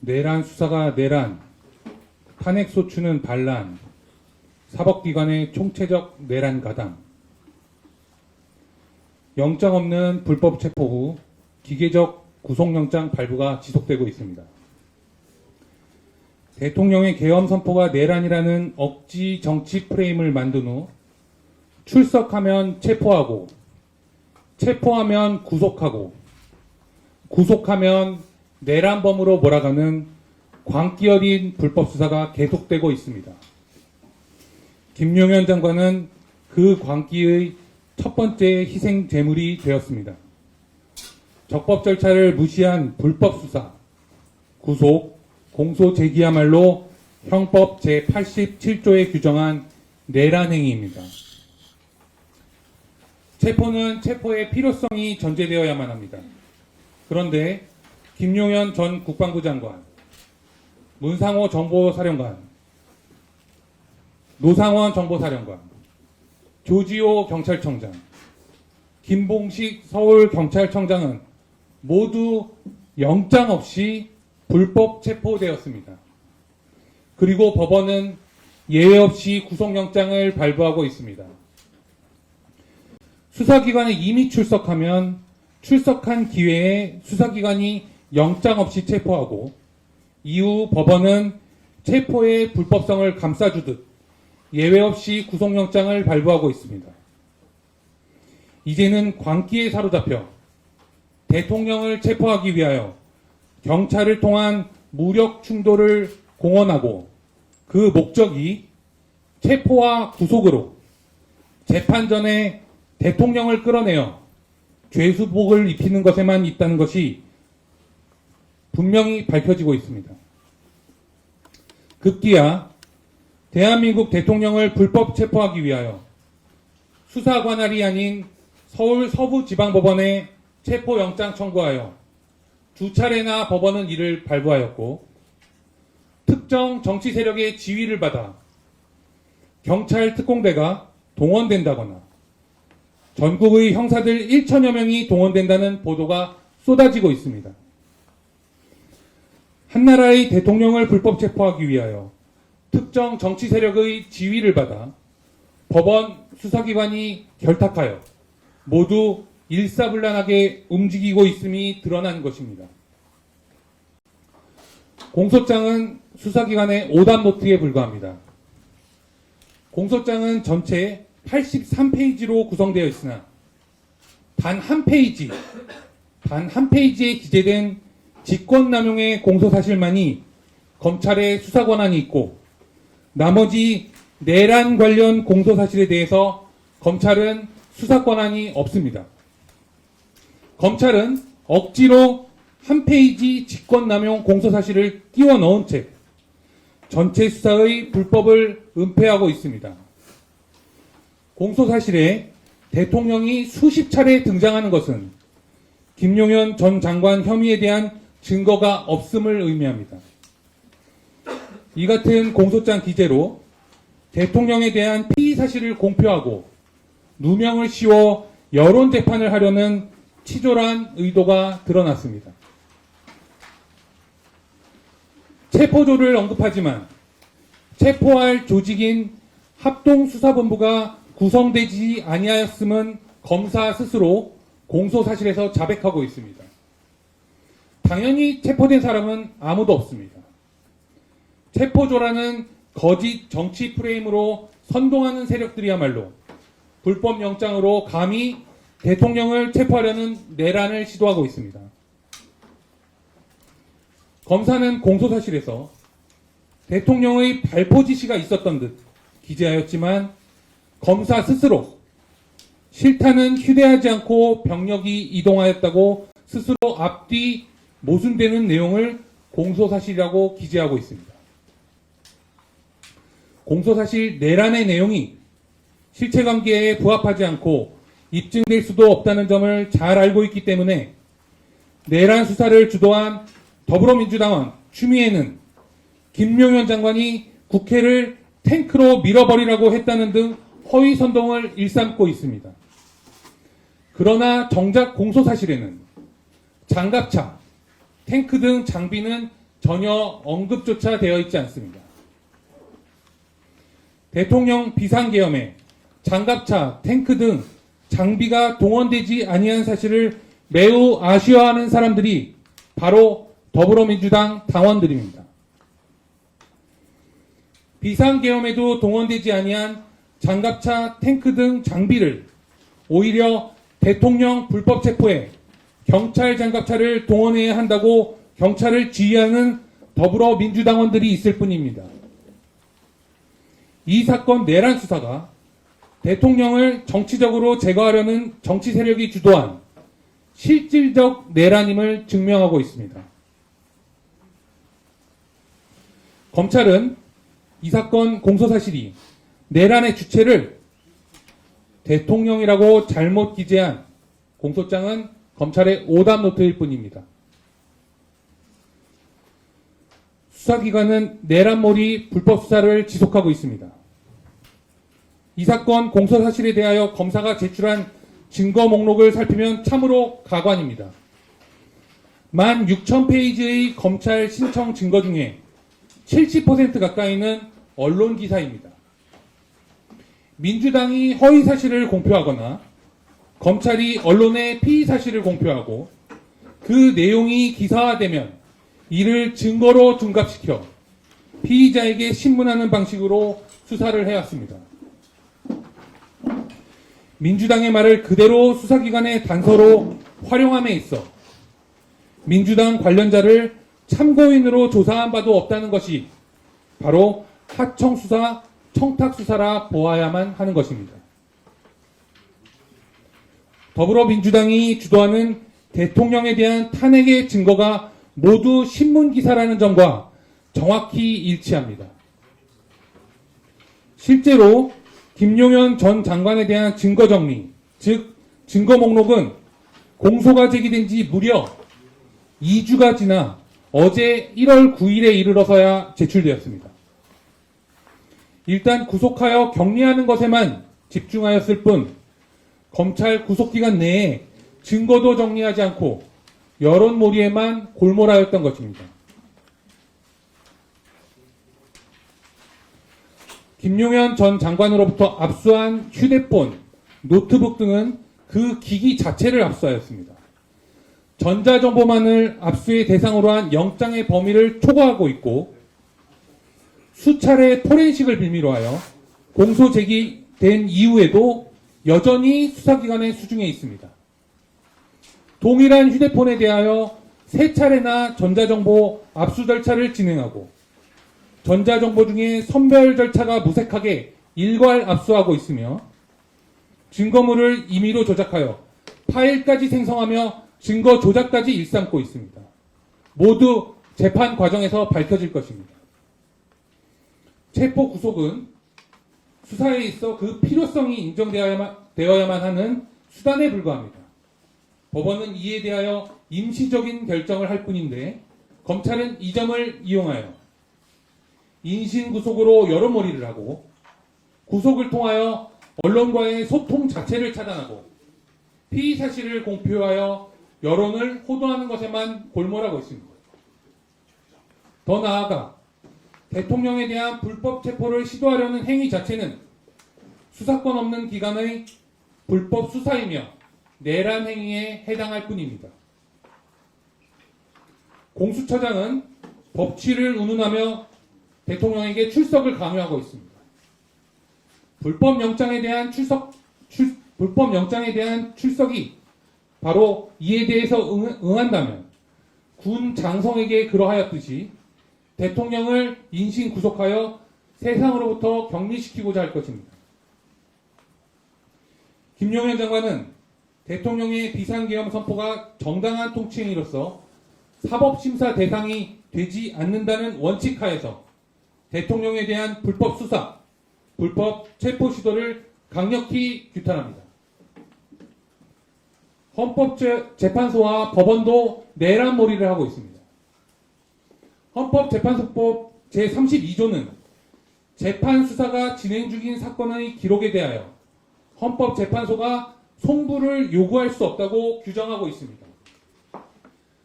내란 수사가 내란, 탄핵소추는 반란, 사법기관의 총체적 내란 가담. 영장 없는 불법 체포 후 기계적 구속영장 발부가 지속되고 있습니다. 대통령의 계엄 선포가 내란이라는 억지 정치 프레임을 만든 후 출석하면 체포하고, 체포하면 구속하고, 구속하면 내란범으로 몰아가는 광기 어린 불법 수사가 계속되고 있습니다. 김용현 장관은 그 광기의 첫 번째 희생 제물이 되었습니다. 적법 절차를 무시한 불법 수사, 구속, 공소 제기야말로 형법 제87조에 규정한 내란 행위입니다. 체포는 체포의 필요성이 전제되어야만 합니다. 그런데 김용현 전 국방부 장관, 문상호 정보사령관, 노상원 정보사령관, 조지호 경찰청장, 김봉식 서울경찰청장은 모두 영장 없이 불법 체포되었습니다. 그리고 법원은 예외 없이 구속영장을 발부하고 있습니다. 수사기관에 이미 출석하면 출석한 기회에 수사기관이 영장 없이 체포하고 이후 법원은 체포의 불법성을 감싸주듯 예외 없이 구속영장을 발부하고 있습니다. 이제는 광기에 사로잡혀 대통령을 체포하기 위하여 경찰을 통한 무력 충돌을 공언하고 그 목적이 체포와 구속으로 재판 전에 대통령을 끌어내어 죄수복을 입히는 것에만 있다는 것이 분명히 밝혀지고 있습니다. 급기야 대한민국 대통령을 불법 체포하기 위하여 수사관할이 아닌 서울 서부지방법원에 체포영장 청구하여 두 차례나 법원은 이를 발부하였고 특정 정치 세력의 지휘를 받아 경찰 특공대가 동원된다거나 전국의 형사들 1천여 명이 동원된다는 보도가 쏟아지고 있습니다. 한나라의 대통령을 불법 체포하기 위하여 특정 정치 세력의 지휘를 받아 법원 수사기관이 결탁하여 모두 일사불란하게 움직이고 있음이 드러난 것입니다. 공소장은 수사기관의 오답노트에 불과합니다. 공소장은 전체 83페이지로 구성되어 있으나 단 한 페이지에 기재된 직권남용의 공소사실만이 검찰의 수사 권한이 있고 나머지 내란 관련 공소사실에 대해서 검찰은 수사 권한이 없습니다. 검찰은 억지로 한 페이지 직권남용 공소사실을 끼워 넣은 채 전체 수사의 불법을 은폐하고 있습니다. 공소사실에 대통령이 수십 차례 등장하는 것은 김용현 전 장관 혐의에 대한 증거가 없음을 의미합니다. 이 같은 공소장 기재로 대통령에 대한 피의 사실을 공표하고 누명을 씌워 여론 재판을 하려는 치졸한 의도가 드러났습니다. 체포조를 언급하지만 체포할 조직인 합동수사본부가 구성되지 아니하였음은 검사 스스로 공소사실에서 자백하고 있습니다. 당연히 체포된 사람은 아무도 없습니다. 체포조라는 거짓 정치 프레임으로 선동하는 세력들이야말로 불법 영장으로 감히 대통령을 체포하려는 내란을 시도하고 있습니다. 검사는 공소사실에서 대통령의 발포 지시가 있었던 듯 기재하였지만 검사 스스로 실타는 휴대하지 않고 병력이 이동하였다고 스스로 앞뒤 모순되는 내용을 공소사실이라고 기재하고 있습니다. 공소사실 내란의 내용이 실체관계에 부합하지 않고 입증될 수도 없다는 점을 잘 알고 있기 때문에 내란 수사를 주도한 더불어민주당원 추미애는 김용현 장관이 국회를 탱크로 밀어버리라고 했다는 등 허위 선동을 일삼고 있습니다. 그러나 정작 공소사실에는 장갑차, 탱크 등 장비는 전혀 언급조차 되어 있지 않습니다. 대통령 비상계엄에 장갑차, 탱크 등 장비가 동원되지 아니한 사실을 매우 아쉬워하는 사람들이 바로 더불어민주당 당원들입니다. 비상계엄에도 동원되지 아니한 장갑차, 탱크 등 장비를 오히려 대통령 불법 체포에 경찰 장갑차를 동원해야 한다고 경찰을 지휘하는 더불어민주당원들이 있을 뿐입니다. 이 사건 내란 수사가 대통령을 정치적으로 제거하려는 정치 세력이 주도한 실질적 내란임을 증명하고 있습니다. 검찰은 이 사건 공소사실이 내란의 주체를 대통령이라고 잘못 기재한 공소장은 검찰의 오답노트일 뿐입니다. 수사기관은 내란몰이 불법 수사를 지속하고 있습니다. 이 사건 공소사실에 대하여 검사가 제출한 증거 목록을 살피면 참으로 가관입니다. 16,000페이지의 검찰 신청 증거 중에 70% 가까이는 언론 기사입니다. 민주당이 허위 사실을 공표하거나 검찰이 언론에 피의 사실을 공표하고 그 내용이 기사화되면 이를 증거로 둔갑시켜 피의자에게 신문하는 방식으로 수사를 해왔습니다. 민주당의 말을 그대로 수사기관의 단서로 활용함에 있어 민주당 관련자를 참고인으로 조사한 바도 없다는 것이 바로 하청수사, 청탁수사라 보아야만 하는 것입니다. 더불어민주당이 주도하는 대통령에 대한 탄핵의 증거가 모두 신문기사라는 점과 정확히 일치합니다. 실제로 김용현 전 장관에 대한 증거정리, 즉 증거 목록은 공소가 제기된 지 무려 2주가 지나 어제 1월 9일에 이르러서야 제출되었습니다. 일단 구속하여 격리하는 것에만 집중하였을 뿐 검찰 구속기간 내에 증거도 정리하지 않고 여론몰이에만 골몰하였던 것입니다. 김용현 전 장관으로부터 압수한 휴대폰, 노트북 등은 그 기기 자체를 압수하였습니다. 전자정보만을 압수의 대상으로 한 영장의 범위를 초과하고 있고 수차례 포렌식을 빌미로 하여 공소 제기된 이후에도 여전히 수사기관의 수중에 있습니다. 동일한 휴대폰에 대하여 3차례나 전자정보 압수 절차를 진행하고 전자정보 중에 선별 절차가 무색하게 일괄 압수하고 있으며 증거물을 임의로 조작하여 파일까지 생성하며 증거 조작까지 일삼고 있습니다. 모두 재판 과정에서 밝혀질 것입니다. 체포 구속은 수사에 있어 그 필요성이 인정되어야만 하는 수단에 불과합니다. 법원은 이에 대하여 임시적인 결정을 할 뿐인데 검찰은 이 점을 이용하여 인신구속으로 여론몰이를 하고 구속을 통하여 언론과의 소통 자체를 차단하고 피의 사실을 공표하여 여론을 호도하는 것에만 골몰하고 있습니다. 더 나아가 대통령에 대한 불법 체포를 시도하려는 행위 자체는 수사권 없는 기관의 불법 수사이며 내란 행위에 해당할 뿐입니다. 공수처장은 법치를 운운하며 대통령에게 출석을 강요하고 있습니다. 불법 영장에 대한 출석이 바로 이에 대해서 응한다면 군 장성에게 그러하였듯이 대통령을 인신 구속하여 세상으로부터 격리시키고자 할 것입니다. 김용현 장관은 대통령의 비상계엄 선포가 정당한 통치행위로서 사법심사 대상이 되지 않는다는 원칙하에서 대통령에 대한 불법 수사, 불법 체포 시도를 강력히 규탄합니다. 헌법재판소와 법원도 내란몰이를 하고 있습니다. 헌법재판소법 제32조는 재판 수사가 진행 중인 사건의 기록에 대하여 헌법재판소가 송부를 요구할 수 없다고 규정하고 있습니다.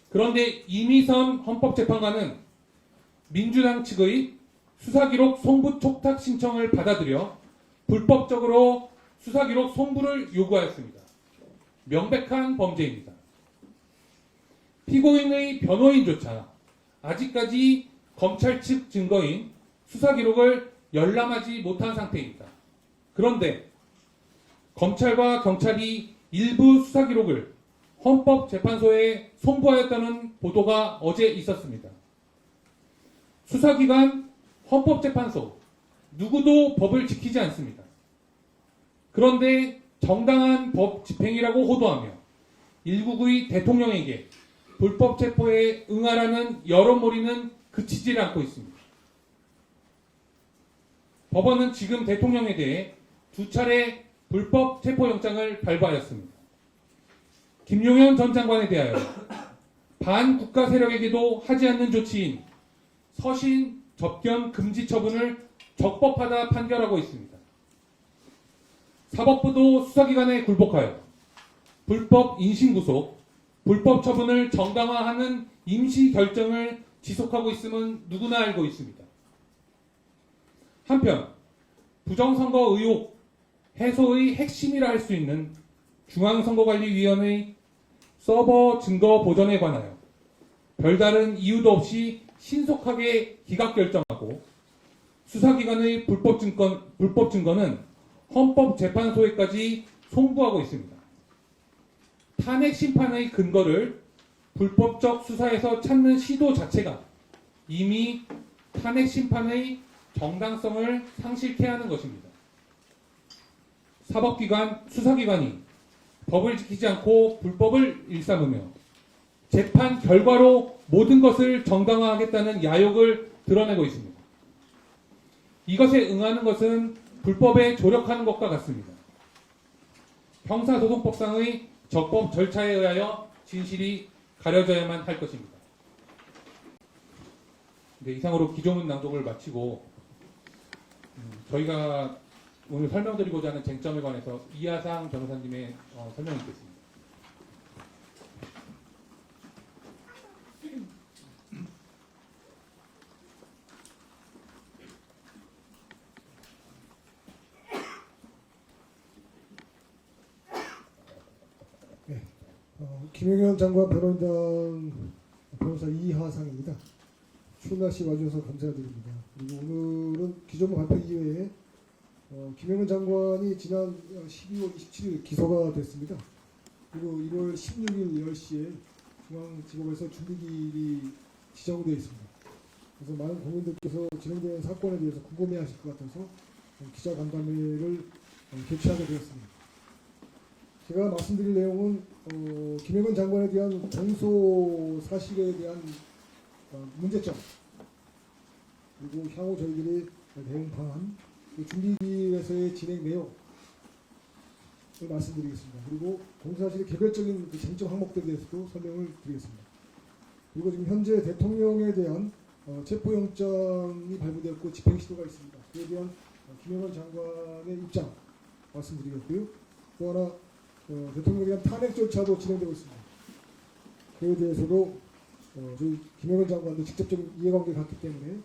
그런데 이미선 헌법재판관은 민주당 측의 수사기록 송부 촉탁 신청을 받아들여 불법적으로 수사기록 송부를 요구하였습니다. 명백한 범죄입니다. 피고인의 변호인조차 아직까지 검찰 측 증거인 수사기록을 열람하지 못한 상태입니다. 그런데 검찰과 경찰이 일부 수사기록을 헌법재판소에 송부하였다는 보도가 어제 있었습니다. 수사기관, 헌법재판소, 누구도 법을 지키지 않습니다. 그런데 정당한 법 집행이라고 호도하며 일국의 대통령에게 불법 체포에 응하라는 여론몰이는 그치질 않고 있습니다. 법원은 지금 대통령에 대해 2차례 불법 체포영장을 발부하였습니다. 김용현 전 장관에 대하여 반국가 세력에게도 하지 않는 조치인 서신 접견 금지 처분을 적법하다 판결하고 있습니다. 사법부도 수사기관에 굴복하여 불법 인신구속, 불법 처분을 정당화하는 임시 결정을 지속하고 있음은 누구나 알고 있습니다. 한편 부정선거 의혹 해소의 핵심이라 할 수 있는 중앙선거관리위원회 서버 증거 보전에 관하여 별다른 이유도 없이 신속하게 기각 결정하고 수사기관의 불법 증거는 헌법재판소에까지 송부하고 있습니다. 탄핵 심판의 근거를 불법적 수사에서 찾는 시도 자체가 이미 탄핵 심판의 정당성을 상실케 하는 것입니다. 사법기관, 수사기관이 법을 지키지 않고 불법을 일삼으며 재판 결과로 모든 것을 정당화하겠다는 야욕을 드러내고 있습니다. 이것에 응하는 것은 불법에 조력하는 것과 같습니다. 형사소송법상의 적법 절차에 의하여 진실이 가려져야만 할 것입니다. 네, 이상으로 기조문 낭독을 마치고 저희가 오늘 설명드리고자 하는 쟁점에 관해서 이하상 변호사님의 설명이 있겠습니다. 네, 김용현 장관 변호인단 변호사 이하상입니다. 추운 날씨 와주셔서 감사드립니다. 그리고 오늘은 기존 발표 이외에 김용현 장관이 지난 12월 27일 기소가 됐습니다. 그리고 1월 16일 10시에 중앙지법에서 준비기일이 지정되어 있습니다. 그래서 많은 국민들께서 진행되는 사건에 대해서 궁금해하실 것 같아서 기자간담회를 개최하게 되었습니다. 제가 말씀드릴 내용은 김용현 장관에 대한 공소 사실에 대한 문제점, 그리고 향후 저희들이 대응 방안, 준비기일에서의 진행 내용을 말씀드리겠습니다. 그리고 공소사실의 개별적인 쟁점 항목들에 대해서도 설명을 드리겠습니다. 그리고 지금 현재 대통령에 대한 체포영장이 발부되었고 집행시도가 있습니다. 그에 대한 김용현 장관의 입장 말씀드리겠고요. 또 하나 대통령에 대한 탄핵 절차도 진행되고 있습니다. 그에 대해서도 저희 김용현 장관도 직접적인 이해관계가 갔기 때문에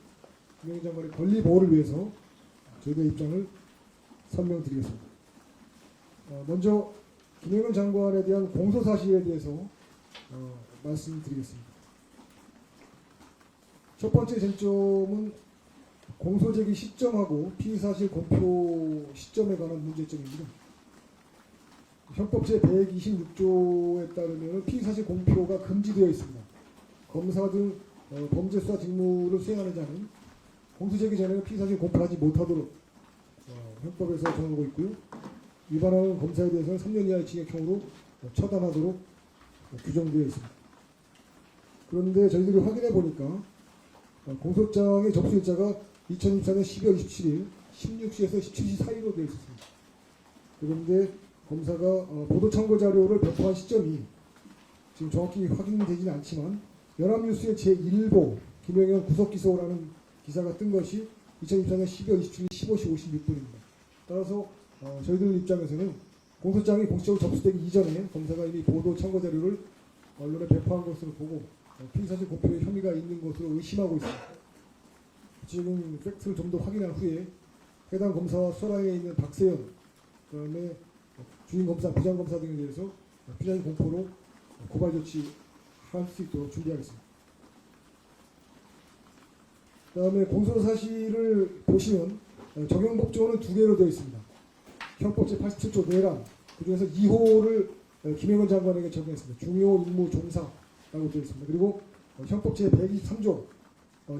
김용현 장관의 권리 보호를 위해서 저희의 입장을 설명드리겠습니다. 먼저 김용현 장관에 대한 공소사실에 대해서 말씀드리겠습니다. 첫 번째 쟁점은 공소제기 시점하고 피의사실 공표 시점에 관한 문제점입니다. 형법 제126조에 따르면 피의사실 공표가 금지되어 있습니다. 검사 등 범죄 수사 직무를 수행하는 자는 공소제기 전에는 피의사실 공표하지 못하도록 형법에서 정하고 있고요. 위반하는 검사에 대해서는 3년 이하의 징역형으로 처단하도록 규정되어 있습니다. 그런데 저희들이 확인해 보니까 공소장의 접수일자가 2024년 12월 27일 16시에서 17시 사이로 되어 있었습니다. 그런데 검사가 보도 참고 자료를 배포한 시점이 지금 정확히 확인되지는 않지만 연합뉴스의 제1보 김용현 구속기소라는 기사가 뜬 것이 2024년 12월 27일 15시 56분입니다. 따라서 저희들 입장에서는 공소장이 공식적으로 접수되기 이전에 검사가 이미 보도 참고 자료를 언론에 배포한 것으로 보고 피의사실 공표에 혐의가 있는 것으로 의심하고 있습니다. 구체적인 팩트를 좀 더 확인한 후에 해당 검사와 수사랑에 있는 박세현, 그다음에 주임 검사, 부장 검사 등에 대해서 피의자 공포로 고발 조치할 수 있도록 준비하겠습니다. 그다음에 공소 사실을 보시면 적용 법조는 두 개로 되어 있습니다. 형법 제87조 내란, 그중에서 2호를 김영건 장관에게 적용했습니다. 중요 임무 종사라고 되어 있습니다. 그리고 형법 제123조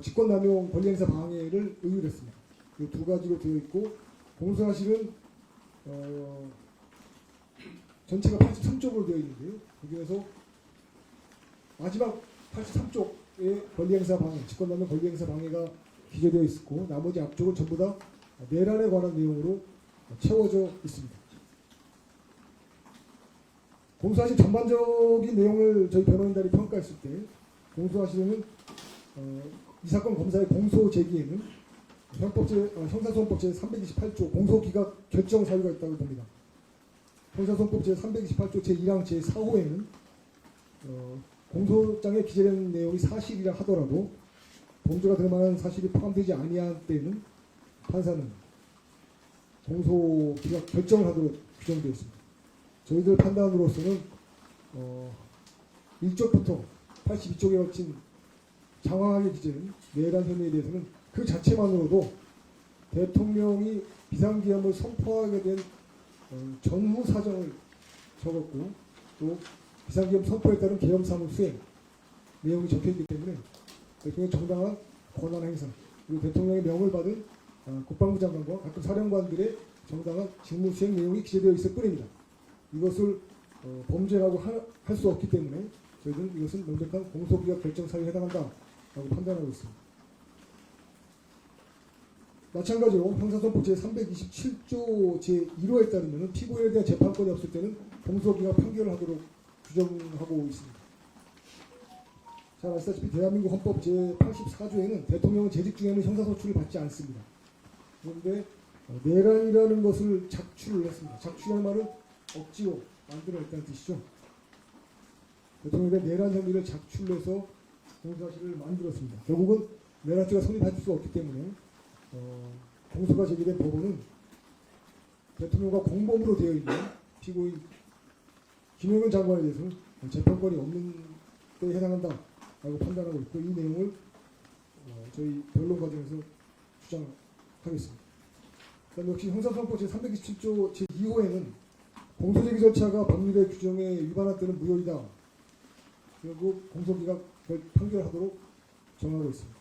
직권남용 권리행사 방해를 의율했습니다. 이 두 가지로 되어 있고 공소 사실은 전체가 83쪽으로 되어 있는데요. 그중에서 마지막 83쪽에 권리행사 방해, 직권남용 권리행사 방해가 기재되어 있고 나머지 앞쪽은 전부 다 내란에 관한 내용으로 채워져 있습니다. 공소사실 전반적인 내용을 저희 변호인단이 평가했을 때 공소사실은 이 사건 검사의 공소 제기에는 형사소송법 제328조 공소기각 결정 사유가 있다고 봅니다. 형사소송법 제328조 제1항 제4호에는 공소장에 기재된 내용이 사실이라 하더라도 범죄가 될 만한 사실이 포함되지 아니한 때는 판사는 공소기각 결정을 하도록 규정되어 있습니다. 저희들 판단으로서는 1쪽부터 82쪽에 걸친 장황하게 기재된 내란 혐의에 대해서는 그 자체만으로도 대통령이 비상기함을 선포하게 된 전후 사정을 적었고 또 비상기함 선포에 따른 계엄사무 수행 내용이 적혀있기 때문에 대통령의 정당한 권한 행사 그리고 대통령의 명을 받은 국방부 장관과 각급 사령관들의 정당한 직무 수행 내용이 기재되어 있을 뿐입니다. 이것을 범죄라고 할 수 없기 때문에 저희는 이것은 명백한 공소기각 결정 사유에 해당한다라고 판단하고 있습니다. 마찬가지로 형사소송법 제327조 제1호에 따르면 피고인에 대한 재판권이 없을 때는 공소기각 판결을 하도록 규정하고 있습니다. 잘 아시다시피 대한민국 헌법 제84조에는 대통령은 재직 중에는 형사소출을 받지 않습니다. 그런데 내란이라는 것을 작출을 했습니다. 작출이라는 말은 억지로 만들어냈다는 뜻이죠. 대통령에 대한 내란 혐의를 작출해서 공소사실을 만들었습니다. 결국은 내란죄가 성립할 수 없기 때문에 공소가 제기된 법원은 대통령과 공범으로 되어 있는 피고인 김영건 장관에 대해서는 재판권이 없는 때에 해당한다라고 판단하고 있고 이 내용을 저희 변론 과정에서 주장하겠습니다. 그다음 역시 형사소송법 제327조 제2호에는 공소제기 절차가 법률의 규정에 위반할 때는 무효이다. 결국 공소기각 판결하도록 정하고 있습니다.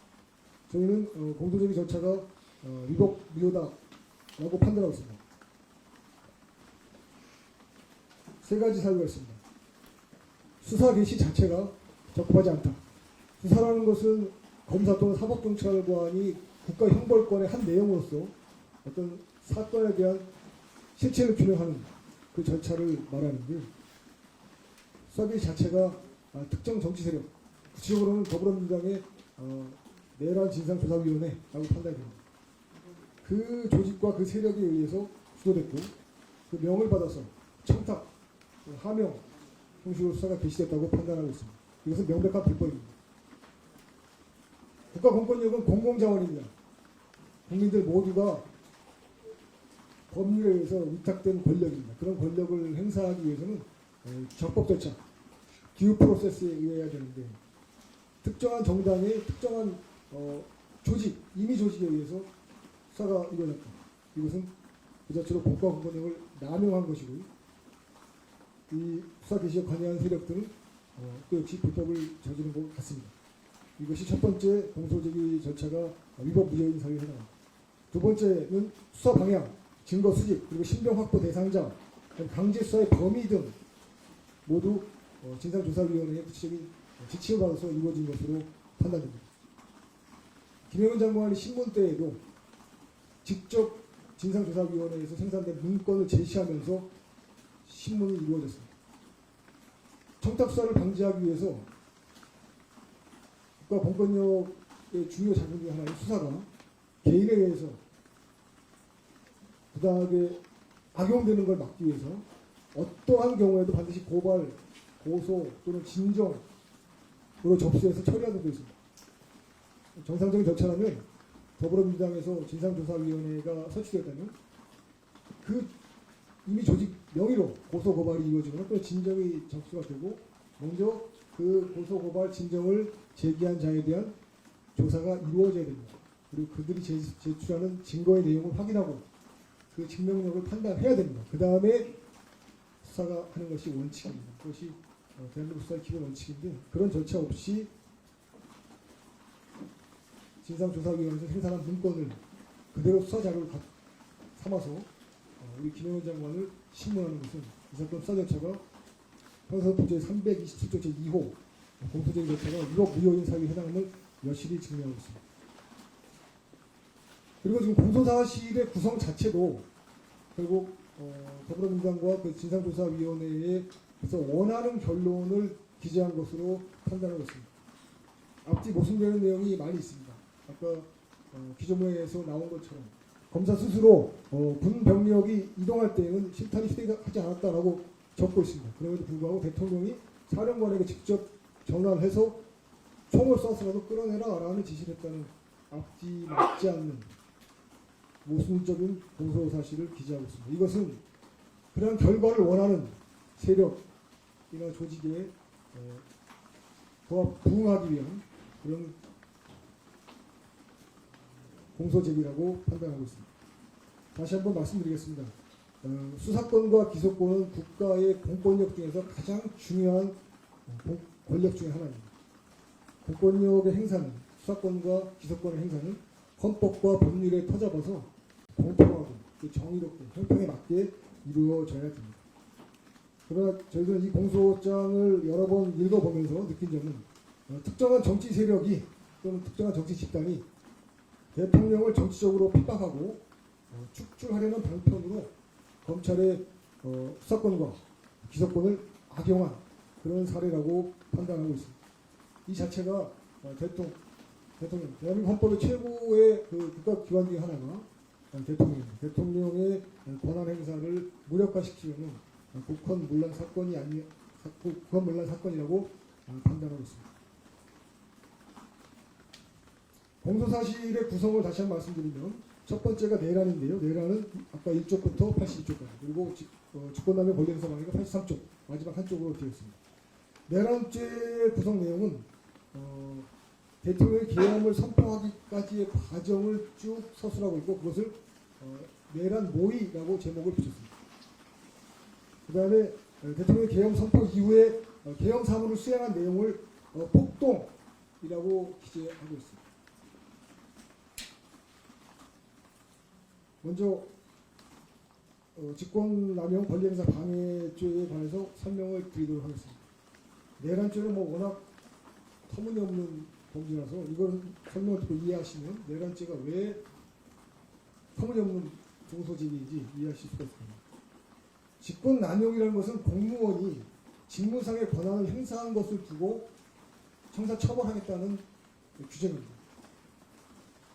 저희는 공소제기 절차가 위법 무효다라고 판단하고 있습니다. 세 가지 사유가 있습니다. 수사 개시 자체가 적합하지 않다. 수사라는 것은 검사 또는 사법경찰관이 국가형벌권의 한 내용으로서 어떤 사건에 대한 실체를 규명하는 그 절차를 말하는데 수사 개시 자체가 특정 정치 세력, 구체적으로는 더불어민주당의 내란 진상조사위원회라고 판단이 됩니다. 그 조직과 그 세력에 의해서 주도됐고 그 명을 받아서 청탁, 하명 형식으로 수사가 개시됐다고 판단하고 있습니다. 이것은 명백한 불법입니다. 국가공권력은 공공자원입니다. 국민들 모두가 법률에 의해서 위탁된 권력입니다. 그런 권력을 행사하기 위해서는 적법 절차, 듀 프로세스에 의해야 되는데 특정한 정당의 특정한 조직, 임의 조직에 의해서 수사가 이루어졌다. 이것은 그 자체로 국가공권력을 남용한 것이고 이 수사 개시에 관여한 세력들은 또 역시 불법을 저지른 것 같습니다. 이것이 첫 번째 공소제기 절차가 위법 무효인 사유에 해당합니다. 두 번째는 수사 방향, 증거 수집, 그리고 신병 확보 대상자, 강제 수사의 범위 등 모두 진상조사위원회의 구체적인 지침을 받아서 이루어진 것으로 판단됩니다. 김영건 장관이 신문 때에도 직접 진상조사위원회에서 생산된 문건을 제시하면서 신문이 이루어졌습니다. 청탁수사를 방지하기 위해서 국가공권력의 중요 자금 중 하나인 수사가 개인에 의해서 부당하게 악용되는 걸 막기 위해서 어떠한 경우에도 반드시 고발, 고소 또는 진정으로 접수해서 처리하는 데 있습니다. 정상적인 절차라면 더불어민주당에서 진상조사위원회가 설치되었다면 그 이미 조직 명의로 고소고발이 이루어지거나 또 진정이 접수가 되고 먼저 그 고소고발 진정을 제기한 자에 대한 조사가 이루어져야 됩니다. 그리고 그들이 제출하는 증거의 내용을 확인하고 그 증명력을 판단해야 됩니다. 그 다음에 수사가 하는 것이 원칙입니다. 그것이 대한민국 수사의 기본 원칙인데 그런 절차 없이 진상조사위원회에서 생산한 문건을 그대로 수사 자료를 삼아서 우리 김영현 장관을 신문하는 것은 이 사건 수사 절차가 형사소송법 제327조 제2호 공소제기 절차가 위법 무효인 사유에 해당함을 여실히 증명하고 있습니다. 그리고 지금 공소사실의 구성 자체도 결국 더불어민주당과 그 진상조사위원회에서 원하는 결론을 기재한 것으로 판단하고 있습니다. 앞뒤 모순되는 내용이 많이 있습니다. 아까 기조문에서 나온 것처럼 검사 스스로 군 병력이 이동할 때에는 실탄이 휴대하지 않았다라고 적고 있습니다. 그럼에도 불구하고 대통령이 사령관에게 직접 전화를 해서 총을 쏴서라도 끌어내라 라는 지시를 했다는 앞뒤 맞지 않는 모순적인 공소 사실을 기재하고 있습니다. 이것은 그런 결과를 원하는 세력이나 조직에 부응하기 위한 그런 공소 제기라고 판단하고 있습니다. 다시 한번 말씀드리겠습니다. 수사권과 기소권은 국가의 공권력 중에서 가장 중요한 권력 중의 하나입니다. 공권력의 행사는 수사권과 기소권의 행사는 헌법과 법률에 터잡아서 공평하고 정의롭게 형평에 맞게 이루어져야 됩니다. 그러나 저희들은 이 공소장을 여러 번 읽어보면서 느낀 점은 특정한 정치 세력이 또는 특정한 정치 집단이 대통령을 정치적으로 핍박하고 축출하려는 방편으로 검찰의 수사권과 기소권을 악용한 그런 사례라고 판단하고 있습니다. 이 자체가 대통령, 대한민국 헌법의 최고의 그 국가기관 중에 하나가 대통령입니다. 대통령의 권한 행사를 무력화시키려는 국헌문란 사건이라고 판단하고 있습니다. 공소사실의 구성을 다시 한번 말씀드리면 첫 번째가 내란인데요. 내란은 아까 1쪽부터 82쪽까지 그리고 직권남용 권리행사 방해가 83쪽 마지막 한쪽으로 되어 있습니다. 내란죄 구성 내용은 대통령의 계엄을 선포하기까지의 과정을 쭉 서술하고 있고 그것을 내란 모의라고 제목을 붙였습니다. 그 다음에 대통령의 계엄 선포 이후에 계엄 사무를 수행한 내용을 폭동이라고 기재하고 있습니다. 먼저 직권남용 권리행사 방해죄에 관해서 설명을 드리도록 하겠습니다. 내란죄는 워낙 터무니없는 범죄라서 이걸 설명을 듣고 이해하시면 내란죄가 왜 터무니없는 공소제기인지 이해하실 수가 있습니다. 직권남용이라는 것은 공무원이 직무상의 권한을 행사한 것을 두고 형사처벌하겠다는 규정입니다.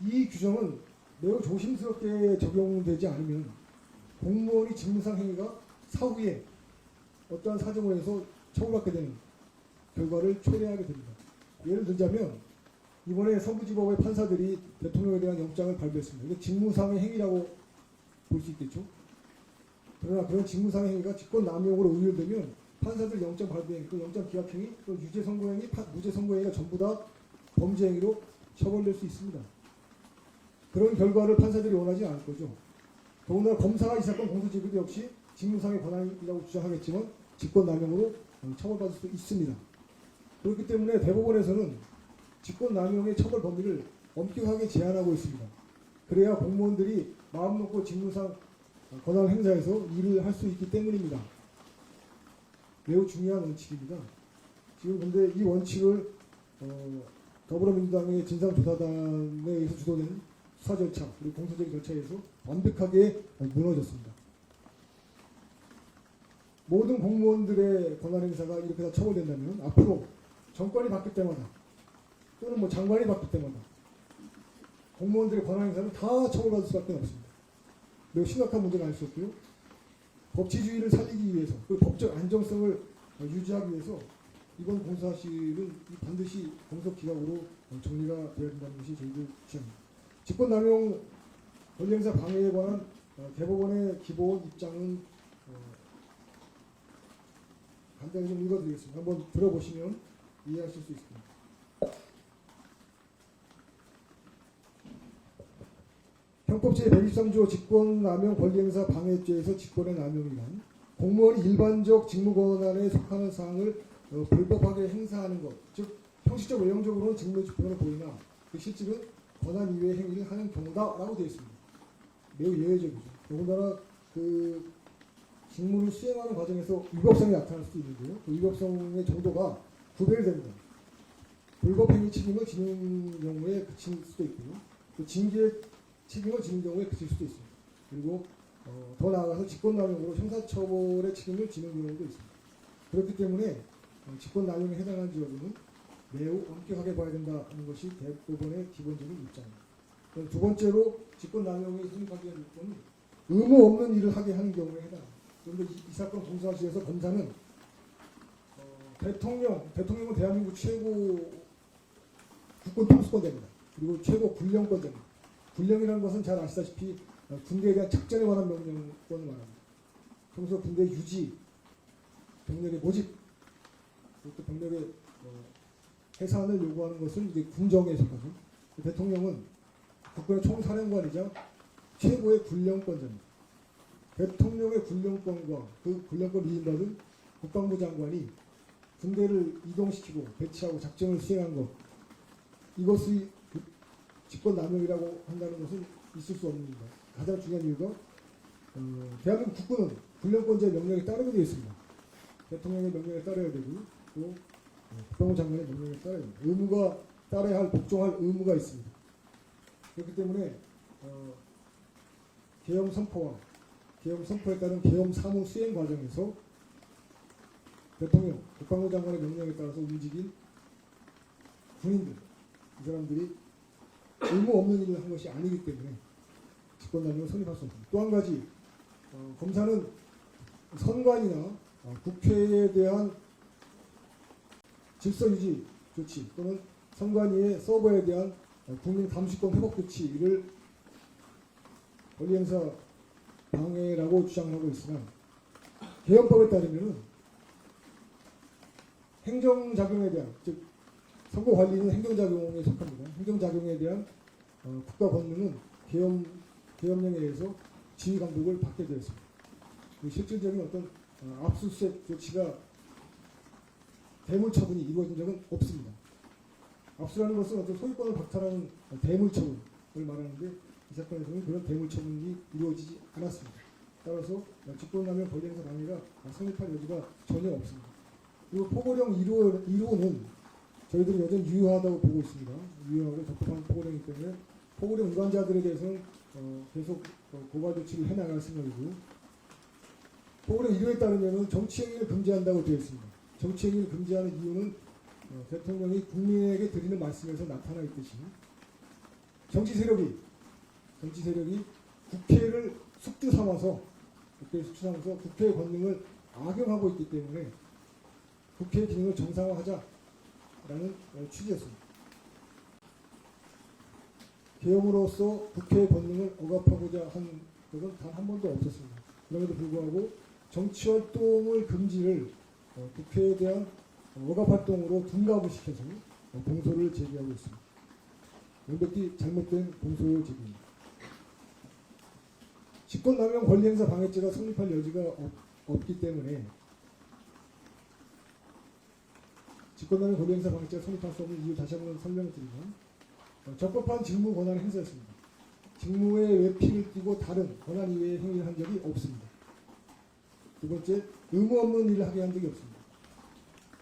이 규정은 매우 조심스럽게 적용되지 않으면 공무원이 직무상 행위가 사후에 어떠한 사정으로 해서 처벌받게 되는 결과를 초래하게 됩니다. 예를 들자면 이번에 서부지법의 판사들이 대통령에 대한 영장을 발부했습니다. 이게 직무상의 행위라고 볼 수 있겠죠. 그러나 그런 직무상의 행위가 직권남용으로 의율되면 판사들 영장 발부행위, 또 영장 기각행위, 또 유죄 선고행위, 무죄 선고행위가 전부 다 범죄 행위로 처벌될 수 있습니다. 그런 결과를 판사들이 원하지 않을 거죠. 더군다나 검사가 이 사건 공소제기도 역시 직무상의 권한이라고 주장하겠지만 직권남용으로 처벌받을 수 있습니다. 그렇기 때문에 대법원에서는 직권남용의 처벌 범위를 엄격하게 제한하고 있습니다. 그래야 공무원들이 마음 놓고 직무상 권한을 행사해서 일을 할 수 있기 때문입니다. 매우 중요한 원칙입니다. 지금 근데 이 원칙을 더불어민주당의 진상조사단에 의해서 주도된 수사 절차 그리고 공소제기 절차에서 완벽하게 무너졌습니다. 모든 공무원들의 권한 행사가 이렇게 다 처벌된다면 앞으로 정권이 바뀔 때마다 또는 장관이 바뀔 때마다 공무원들의 권한 행사는 다 처벌받을 수밖에 없습니다. 매우 심각한 문제가 아닐 수 없고요. 법치주의를 살리기 위해서 그 법적 안정성을 유지하기 위해서 이번 공소사실은 반드시 공소기각으로 정리가 되어야 된다는 것이 저희들 주장입니다. 직권남용 권리행사 방해에 관한 대법원의 기본 입장은 간단히 좀 읽어드리겠습니다. 한번 들어보시면 이해하실 수 있습니다. 형법 제123조 직권남용 권리행사 방해죄에서 직권의 남용이란 공무원이 일반적 직무권한에 속하는 사항을 불법하게 행사하는 것, 즉 형식적 외형적으로는 직무의 주권을 보이나 그 실질은 권한 이외의 행위를 하는 경우다라고 되어 있습니다. 매우 예외적이죠. 더군다나 그 직무를 수행하는 과정에서 위법성이 나타날 수도 있는데요. 그 위법성의 정도가 구별됩니다. 불법 행위 책임을 지는 경우에 그칠 수도 있고요. 또 징계 책임을 지는 경우에 그칠 수도 있습니다. 그리고 더 나아가서 직권남용으로 형사처벌의 책임을 지는 경우도 있습니다. 그렇기 때문에 직권남용에 해당하는 지역은 매우 엄격하게 봐야 된다는 것이 대법원의 기본적인 입장입니다. 그럼 두 번째로 직권남용이 성립하게 되는 요건은 의무 없는 일을 하게 하는 경우에 해당합니다. 그런데 이 사건 공소시에서 검사는 대통령은 대한민국 최고 국권 통수권자입니다. 그리고 최고 군령권자입니다. 군령이라는 것은 잘 아시다시피 군대에 대한 작전에 관한 명령권을 말합니다. 평소 군대 유지, 병력의 모집, 또 병력의 해산을 요구하는 것은 이제 군정에 속하죠. 대통령은 국군의 총사령관이자 최고의 군령권자입니다. 대통령의 군령권과 그 군령권을 위임받은 국방부 장관이 군대를 이동시키고 배치하고 작전을 수행한 것, 이것이 직권남용이라고 한다는 것은 있을 수 없는 겁니다. 가장 중요한 이유가 대한민국 국군은 군령권자의 명령에 따르게 되어 있습니다. 대통령의 명령에 따라야 되고 또 국방부 장관의 명령에 따라야 됩니다. 의무가 따라야 할, 복종할 의무가 있습니다. 그렇기 때문에 계엄 선포에 따른 계엄 사무 수행 과정에서 대통령, 국방부 장관의 명령에 따라서 움직인 군인들, 이 사람들이 의무 없는 일을 한 것이 아니기 때문에 직권남용을 성립할 수 없습니다. 또 한 가지, 검사는 선관이나 국회에 대한 질서유지 조치 또는 선관위의 서버에 대한 국민 감시권 회복 조치를 권리행사 방해라고 주장하고 있으나 개헌법에 따르면 행정작용에 대한, 즉 선거관리는 행정작용에 속합니다. 행정작용에 대한 국가 권능은 계엄령에 의해서 지휘감독을 받게 되었습니다. 실질적인 어떤 압수수색 조치가 대물처분이 이루어진 적은 없습니다. 압수라는 것은 어떤 소유권을 박탈하는 대물처분을 말하는데 이 사건에서는 그런 대물처분이 이루어지지 않았습니다. 따라서 직권남용 권리행사 방해가 성립할 여지가 전혀 없습니다. 그리고 포고령 1호는 저희들은 여전히 유효하다고 보고 있습니다. 유효하고 적법한 포고령이기 때문에 포고령 위반자들에 대해서는 계속 고발 조치를 해나갈 생각이고, 포고령 1호에 따르면 정치행위를 금지한다고 되어 있습니다. 정치행위를 금지하는 이유는 대통령이 국민에게 드리는 말씀에서 나타나 있듯이 정치 세력이 국회를 숙주 삼아서 국회의 권능을 악용하고 있기 때문에 국회의 기능을 정상화하자라는 취지였습니다. 계엄으로써 국회의 권능을 억압하고자 한 적은 단 한 번도 없었습니다. 그럼에도 불구하고 정치활동을 금지를 국회에 대한 억압활동으로 둔갑을 시켜서 공소를 제기하고 있습니다. 명백히 잘못된 공소 제기입니다. 직권남용 권리행사 방해죄가 성립할 여지가 없기 때문에 직권남용 권리행사 방해죄가 성립할 수 없는 이유 다시 한번 설명을 드리면 적법한 직무 권한을 행사했습니다. 직무에 외피를 띠고 다른 권한 이외의 행위를 한 적이 없습니다. 두 번째, 의무 없는 일을 하게 한 적이 없습니다.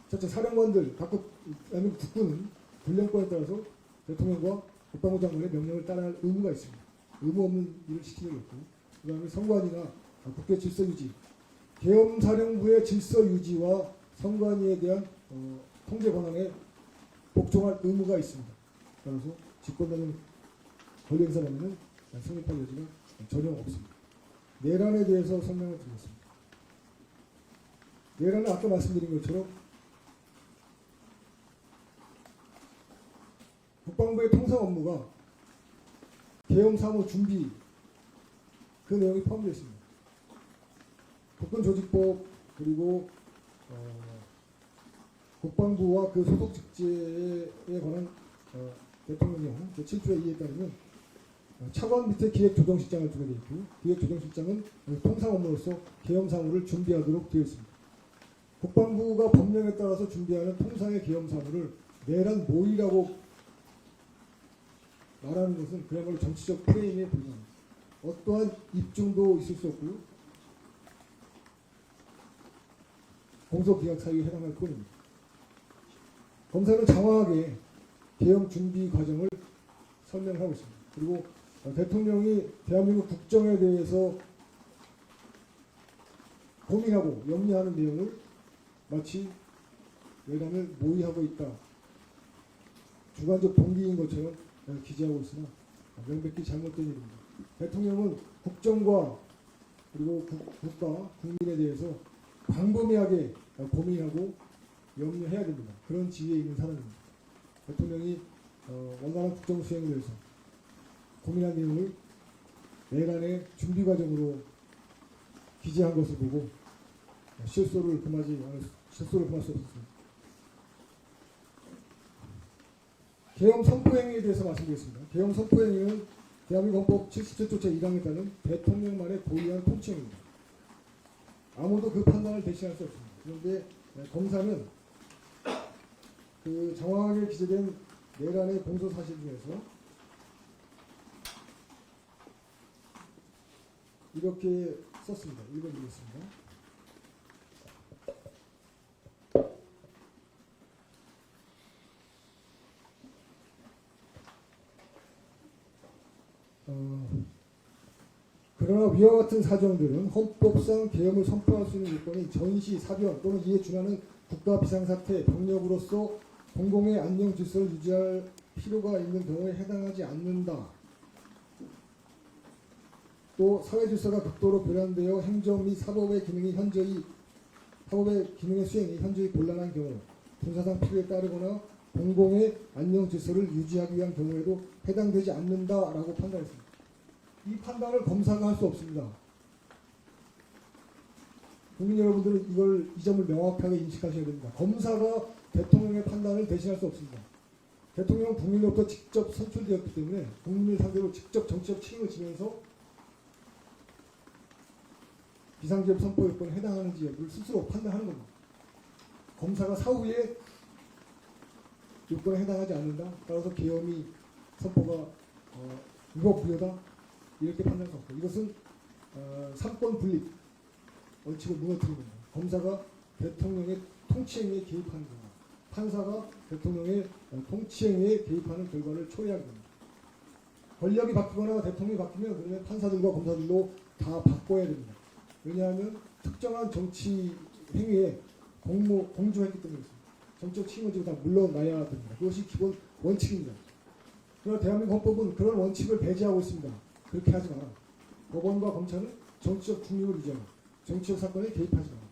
첫째, 사령관들, 각국 대한민국 국군은 군령권에 따라서 대통령과 국방부 장관의 명령을 따라야 할 의무가 있습니다. 의무 없는 일을 시킨 적이 없고, 그 다음에 선관위나 국회 질서 유지, 계엄사령부의 질서 유지와 선관위에 대한 통제 권한에 복종할 의무가 있습니다. 따라서 직권남용 권리행사 방해는 성립할 여지가 전혀 없습니다. 내란에 대해서 설명을 드리겠습니다. 내란은 아까 말씀드린 것처럼 국방부의 통상 업무가 계엄 사무 준비 그 내용이 포함되어 있습니다. 국군조직법 그리고 국방부와 그 소속 직제에 관한 대통령령 제7조의 2에 따르면 차관 밑에 기획조정실장을 두게 되어 있고 기획조정실장은 통상 업무로서 계엄 사무를 준비하도록 되어 있습니다. 국방부가 법령에 따라서 준비하는 통상의 계엄 사무를 내란 모의라고 말하는 것은 그야말로 정치적 프레임에 불과합니다. 어떠한 입증도 있을 수 없고요. 공소기각 사유에 해당할 뿐입니다. 검사는 장황하게 계엄 준비 과정을 설명하고 있습니다. 그리고 대통령이 대한민국 국정에 대해서 고민하고 염려하는 내용을 마치 내란을 모의하고 있다. 주관적 동기인 것처럼 기재하고 있으나 명백히 잘못된 일입니다. 대통령은 국정과 그리고 국가, 국민에 대해서 광범위하게 고민하고 염려해야 됩니다. 그런 지위에 있는 사람입니다. 대통령이 원활한 국정 수행을 위해서 고민한 내용을 내란의 준비 과정으로 기재한 것을 보고 실소를 금할 수 없었습니다. 계엄 선포행위에 대해서 말씀드리겠습니다. 계엄 선포행위는 대한민국 헌법 77조 제1항에 따른 대통령만의 고유한 통치행위입니다. 아무도 그 판단을 대신할 수 없습니다. 그런데 검사는 그 장황하게 기재된 내란의 공소 사실 중에서 이렇게 썼습니다. 읽어드리겠습니다. 그러나 위와 같은 사정들은 헌법상 계엄을 선포할 수 있는 요건이 전시, 사변 또는 이에 준하는 국가 비상사태, 병력으로서 공공의 안녕 질서를 유지할 필요가 있는 경우에 해당하지 않는다. 또 사회 질서가 극도로 교란되어 행정 및 사법의 기능의 수행이 현저히 곤란한 경우, 군사상 필요에 따르거나 공공의 안녕 질서를 유지하기 위한 경우에도 해당되지 않는다라고 판단했습니다. 이 판단을 검사가 할 수 없습니다. 국민 여러분들은 이 점을 명확하게 인식하셔야 됩니다. 검사가 대통령의 판단을 대신할 수 없습니다. 대통령은 국민으로부터 직접 선출되었기 때문에 국민을 상대로 직접 정치적 책임을 지면서 비상계엄 선포 요건에 해당하는지 여부를 스스로 판단하는 겁니다. 검사가 사후에 요건에 해당하지 않는다. 따라서 계엄이 선포가 위법무효다. 이렇게 판단할 수 없고 이것은 삼권 분립 원칙을 무너뜨리는 겁니다. 검사가 대통령의 통치행위에 개입하는 겁니다. 판사가 대통령의 통치행위에 개입하는 결과를 초래하게 됩니다. 권력이 바뀌거나 대통령이 바뀌면 그러면 판사들과 검사들도 다 바꿔야 됩니다. 왜냐하면 특정한 정치 행위에 공조했기 때문에 그렇습니다. 정치적 책임을 지고 다 물러나야 됩니다. 그것이 기본 원칙입니다. 그러나 대한민국 헌법은 그런 원칙을 배제하고 있습니다. 그렇게 하지 마라. 법원과 검찰은 정치적 중립을 유지하라. 정치적 사건에 개입하지 마라.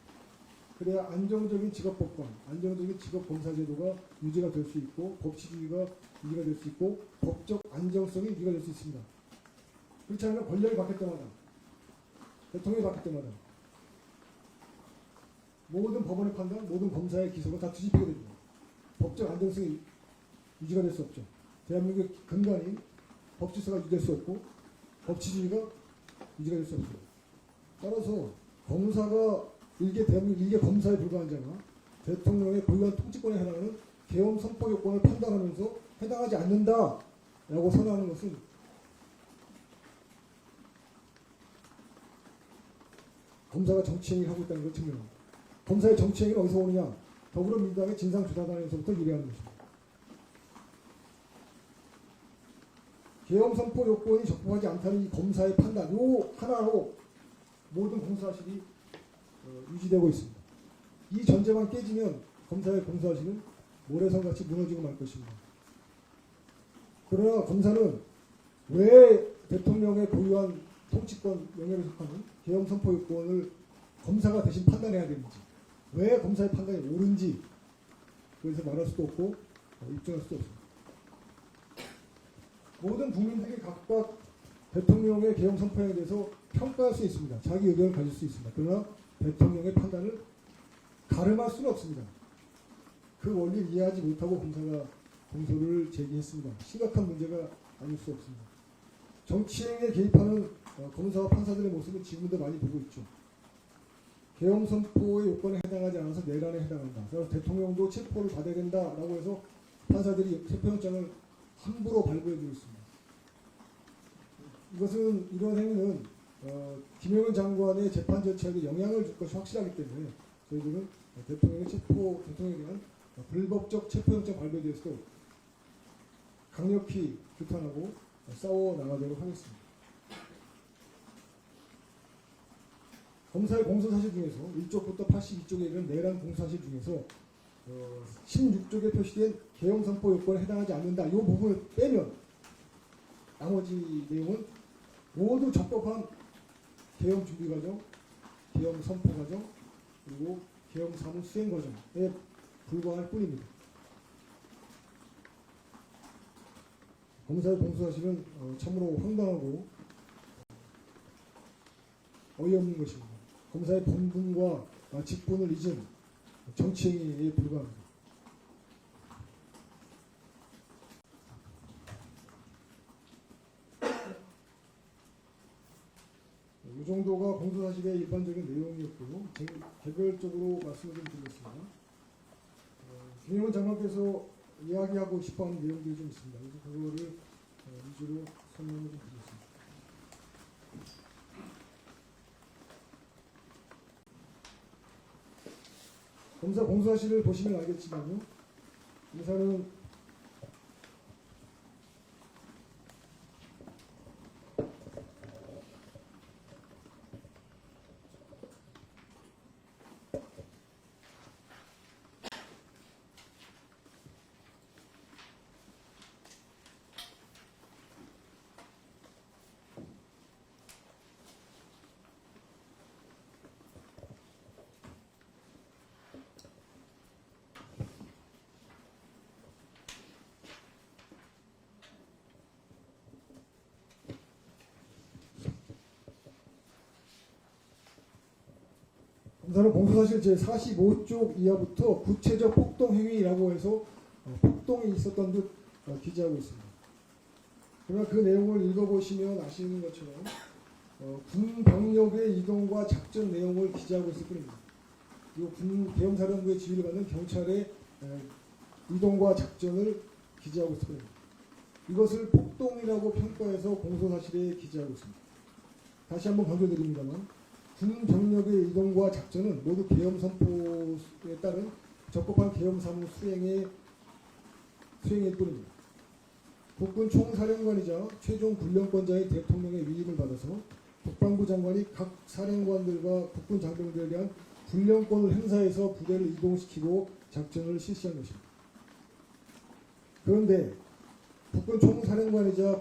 그래야 안정적인 직업법관, 안정적인 직업검사제도가 유지가 될 수 있고 법치주의가 유지가 될 수 있고 법적 안정성이 유지가 될 수 있습니다. 그렇지 않으면 권력이 바뀔 때마다 대통령이 바뀔 때마다 모든 법원의 판단, 모든 검사의 기소가 다 뒤집히게 됩니다. 법적 안정성이 유지가 될 수 없죠. 대한민국의 근간인 법질서가 유지될 수 없고 법치주의가 유지가 될 수 없습니다. 따라서 검사가 대한민국 일개 검사에 불과한 자가 대통령의 고유한 통치권에 해당하는 계엄 선포 요건을 판단하면서 해당하지 않는다라고 선언하는 것은 검사가 정치행위를 하고 있다는 걸 증명합니다. 검사의 정치행위는 어디서 오느냐? 더불어민주당의 진상조사단에서부터 유래하는 것입니다. 계엄 선포 요건이 적법하지 않다는 이 검사의 판단, 요 하나로 모든 공소사실이 유지되고 있습니다. 이 전제만 깨지면 검사의 공소사실은 모래성같이 무너지고 말 것입니다. 그러나 검사는 왜 대통령의 고유한 통치권 영역에 속하는 계엄 선포 요건을 검사가 대신 판단해야 되는지, 왜 검사의 판단이 옳은지 그래서 말할 수도 없고 입증할 수도 없습니다. 모든 국민들이 각각 대통령의 계엄 선포에 대해서 평가할 수 있습니다. 자기 의견을 가질 수 있습니다. 그러나 대통령의 판단을 가름할 수는 없습니다. 그 원리를 이해하지 못하고 검사가 공소를 제기했습니다. 심각한 문제가 아닐 수 없습니다. 정치행위에 개입하는 검사와 판사들의 모습은 지금도 많이 보고 있죠. 계엄 선포의 요건에 해당하지 않아서 내란에 해당한다. 그래서 대통령도 체포를 받아야 된다라고 해서 판사들이 체포영장을 함부로 발부해주고 있습니다. 이런 행위는 김영현 장관의 재판 절차에도 영향을 줄 것이 확실하기 때문에 저희들은 대통령에 대한 불법적 체포영장 발부에 대해서도 강력히 규탄하고 싸워 나가도록 하겠습니다. 검사의 공소사실 중에서 1쪽부터 82쪽에 이르는 내란 공소사실 중에서 16쪽에 표시된 계엄 선포 요건에 해당하지 않는다. 이 부분을 빼면 나머지 내용은 모두 적법한 계엄 준비 과정, 계엄 선포 과정, 그리고 계엄 사무 수행 과정에 불과할 뿐입니다. 검사의 공소사실은 참으로 황당하고 어이없는 것입니다. 검사의 본분과 직분을 잊은 정치행위에 불과합니다. 이 정도가 공소사실의 일반적인 내용이었고요. 개별적으로 말씀을 좀 드리겠습니다. 김영현 장관께서 이야기하고 싶어하는 내용들이 좀 있습니다. 그래서 그거를 위주로 설명을 좀 드리겠습니다. 검사 공소사실을 보시면 알겠지만요. 검사는 검사는 공소사실 제45쪽 이하부터 구체적 폭동 행위라고 해서 폭동이 있었던 듯 기재하고 있습니다. 그러나 그 내용을 읽어보시면 아시는 것처럼 군 병력의 이동과 작전 내용을 기재하고 있을 뿐입니다. 그리고 군 계엄사령부의 지휘를 받는 경찰의 이동과 작전을 기재하고 있을 뿐입니다. 이것을 폭동이라고 평가해서 공소사실에 기재하고 있습니다. 다시 한번 강조드립니다만 군 병력의 이동과 작전은 모두 계엄 선포에 따른 적법한 계엄 사무 수행일 뿐입니다. 국군 총사령관이자 최종 군령권자의 대통령의 위임을 받아서 국방부 장관이 각 사령관들과 국군 장병들에 대한 군령권을 행사해서 부대를 이동시키고 작전을 실시한 것입니다. 그런데 국군 총사령관이자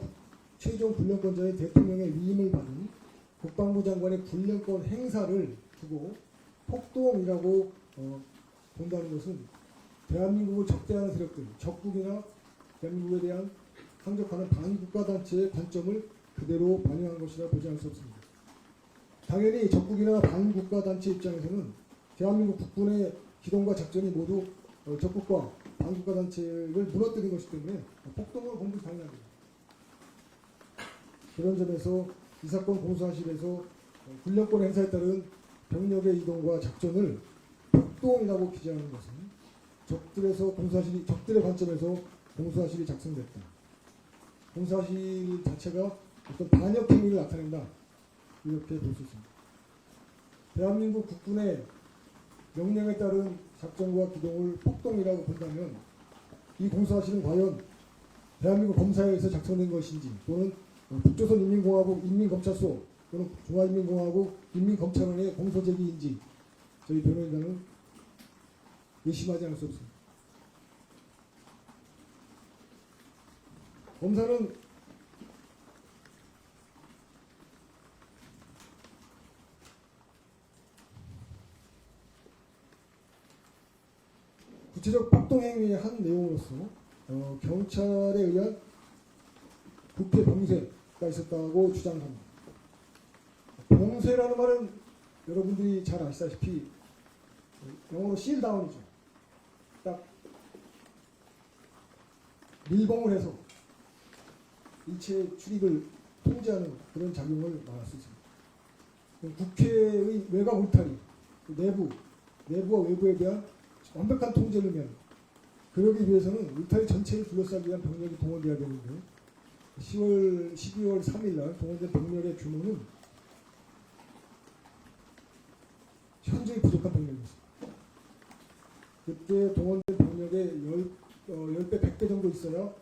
최종 군령권자의 대통령의 위임을 받은 국방부 장관의 군령권 행사를 두고 폭동이라고 본다는 것은 대한민국을 적대하는 세력들, 적국이나 대한민국에 대한 항적하는 반국가단체의 관점을 그대로 반영한 것이라 보지 않을 수 없습니다. 당연히 적국이나 반국가단체 입장에서는 대한민국 국군의 기동과 작전이 모두 적국과 반국가단체를 무너뜨린 것이기 때문에 폭동을 공부 당연합니다. 그런 점에서 이 사건 공소사실에서 군령권 행사에 따른 병력의 이동과 작전을 폭동이라고 기재하는 것은 적들의 관점에서 공소사실이 작성됐다. 공소사실 자체가 어떤 반역 행위를 나타낸다. 이렇게 볼 수 있습니다. 대한민국 국군의 명령에 따른 작전과 기동을 폭동이라고 본다면 이 공소사실은 과연 대한민국 검사에 의해서 작성된 것인지 또는 북조선 인민공화국 인민검찰소 또는 중화인민공화국 인민검찰원의 공소제기인지 저희 변호인단은 의심하지 않을 수 없습니다. 검사는 구체적 폭동행위의 한 내용으로서 경찰에 의한 국회 봉쇄 있었다고 주장합니다. 봉쇄라는 말은 여러분들이 잘 아시다시피 영어로 실다운이죠. 딱 밀봉을 해서 일체의 출입을 통제하는 그런 작용을 말할 수 있습니다. 국회의 외곽 울타리, 내부와 외부에 대한 완벽한 통제를 위한, 그러기 위해서는 울타리 전체를 둘러싸기 위한 병력이 동원돼야 되는데 12월 3일 날 동원된 병력의 규모는 현저히 부족한 병력이었습니다. 그때 동원된 병력의 10배, 100배 정도 있어야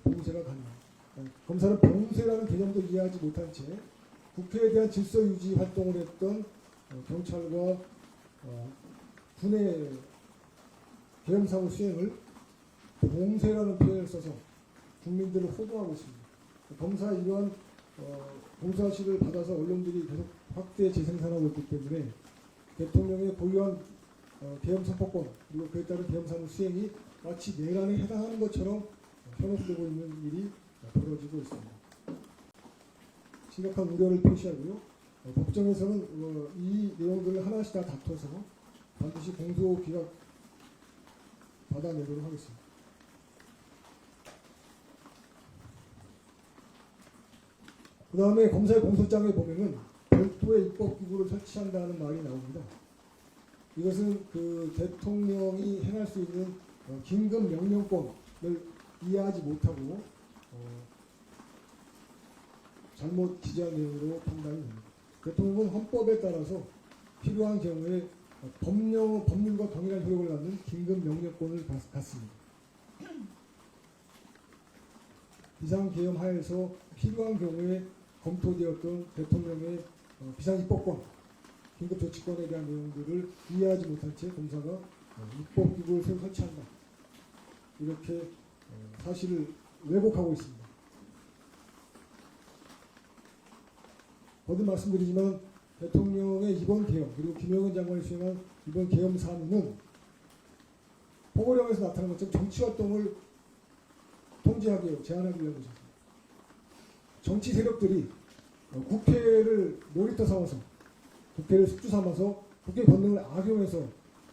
봉쇄가 가능합니다. 검사는 봉쇄라는 개념도 이해하지 못한 채 국회에 대한 질서 유지 활동을 했던 경찰과 군의 계엄사무 수행을 봉쇄라는 표현을 써서 국민들을 호도하고 있습니다. 검사 이러한 봉사실을 받아서 언론들이 계속 확대 재생산하고 있기 때문에 대통령의 고유한 계엄선포권 그리고 그에 따른 계엄사무 수행이 마치 내란에 해당하는 것처럼 현혹되고 있는 일이 벌어지고 있습니다. 심각한 우려를 표시하고요. 법정에서는 이 내용들을 하나씩 다 다퉈서 반드시 공소 기각 받아내도록 하겠습니다. 그 다음에 검사의 공소장에 보면은 별도의 입법기구를 설치한다는 말이 나옵니다. 이것은 그 대통령이 행할 수 있는 긴급 명령권을 이해하지 못하고 잘못 기재한 내용으로 판단이 됩니다. 대통령은 헌법에 따라서 필요한 경우에 법률과 동일한 효력을 갖는 긴급 명령권을 갖습니다. 비상계엄 하에서 필요한 경우에 검토되었던 대통령의 비상입법권, 긴급조치권에 대한 내용들을 이해하지 못한 채 검사가 입법기구를 새로 설치한다. 이렇게 사실을 왜곡하고 있습니다. 거듭 말씀드리지만 대통령의 이번 계엄 그리고 김영은 장관이 수행한 이번 계엄 사무는 포고령에서 나타난 것처럼 정치활동을 통제하기, 제한하기 위한 것입니다. 정치 세력들이 국회를 놀이터 삼아서 국회를 숙주 삼아서 국회 권능을 악용해서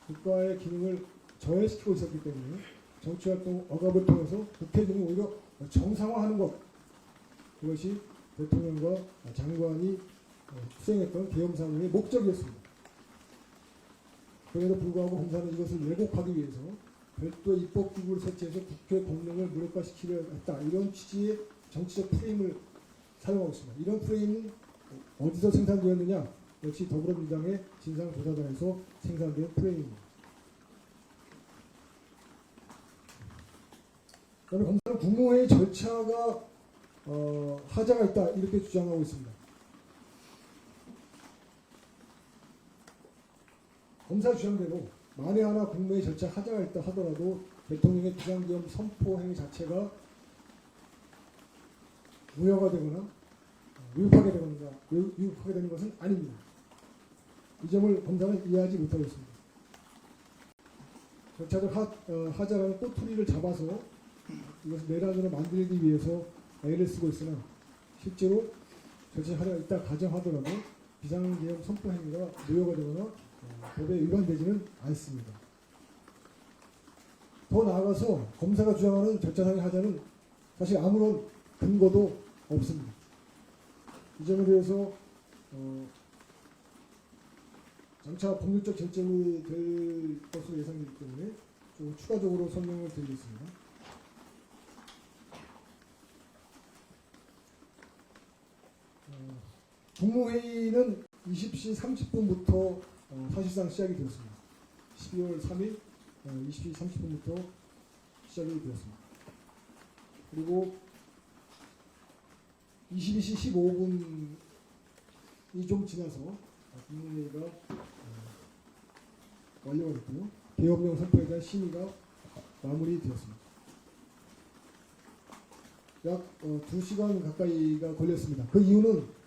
국가의 기능을 저해시키고 있었기 때문에 정치활동 억압을 통해서 국회 기능을 오히려 정상화하는 것, 그것이 대통령과 장관이 수행했던 계엄사무의 목적이었습니다. 그럼에도 불구하고 검사는 이것을 왜곡하기 위해서 별도의 입법기구를 설치해서 국회 권능을 무력화시키려 했다. 이런 취지의 정치적 프레임을 사용하고 있습니다. 이런 프레임은 어디서 생산되었느냐? 역시 더불어민주당의 진상조사단에서 생산된 프레임입니다. 그다음에 검사는 국무회의 절차가 하자가 있다 이렇게 주장하고 있습니다. 검사 주장대로 만에 하나 국무회의 절차 하자가 있다 하더라도 대통령의 비상계엄 선포 행위 자체가 무효가 되거나 위법하게 되는 것은 아닙니다. 이 점을 검사는 이해하지 못하고 있습니다. 절차적 하자라는 꼬투리를 잡아서 이것을 내란으로 만들기 위해서 애를 쓰고 있으나 실제로 절차 하자가 있다 가정하더라도 비상계엄 선포 행위가 무효가 되거나 법에 위반되지는 않습니다. 더 나아가서 검사가 주장하는 절차상의 하자는 사실 아무런 근거도 없습니다. 이 점에 대해서 장차 법률적 쟁점이 될 것으로 예상되기 때문에 좀 추가적으로 설명을 드리겠습니다. 국무회의는 20시 30분부터 사실상 시작이 되었습니다. 12월 3일 20시 30분부터 시작이 되었습니다. 그리고 22시 15분이 좀 지나서 국무회의가 완료가 됐고요. 계엄령 선포에 대한 심의가 마무리되었습니다. 약 2시간 가까이가 걸렸습니다. 그 이유는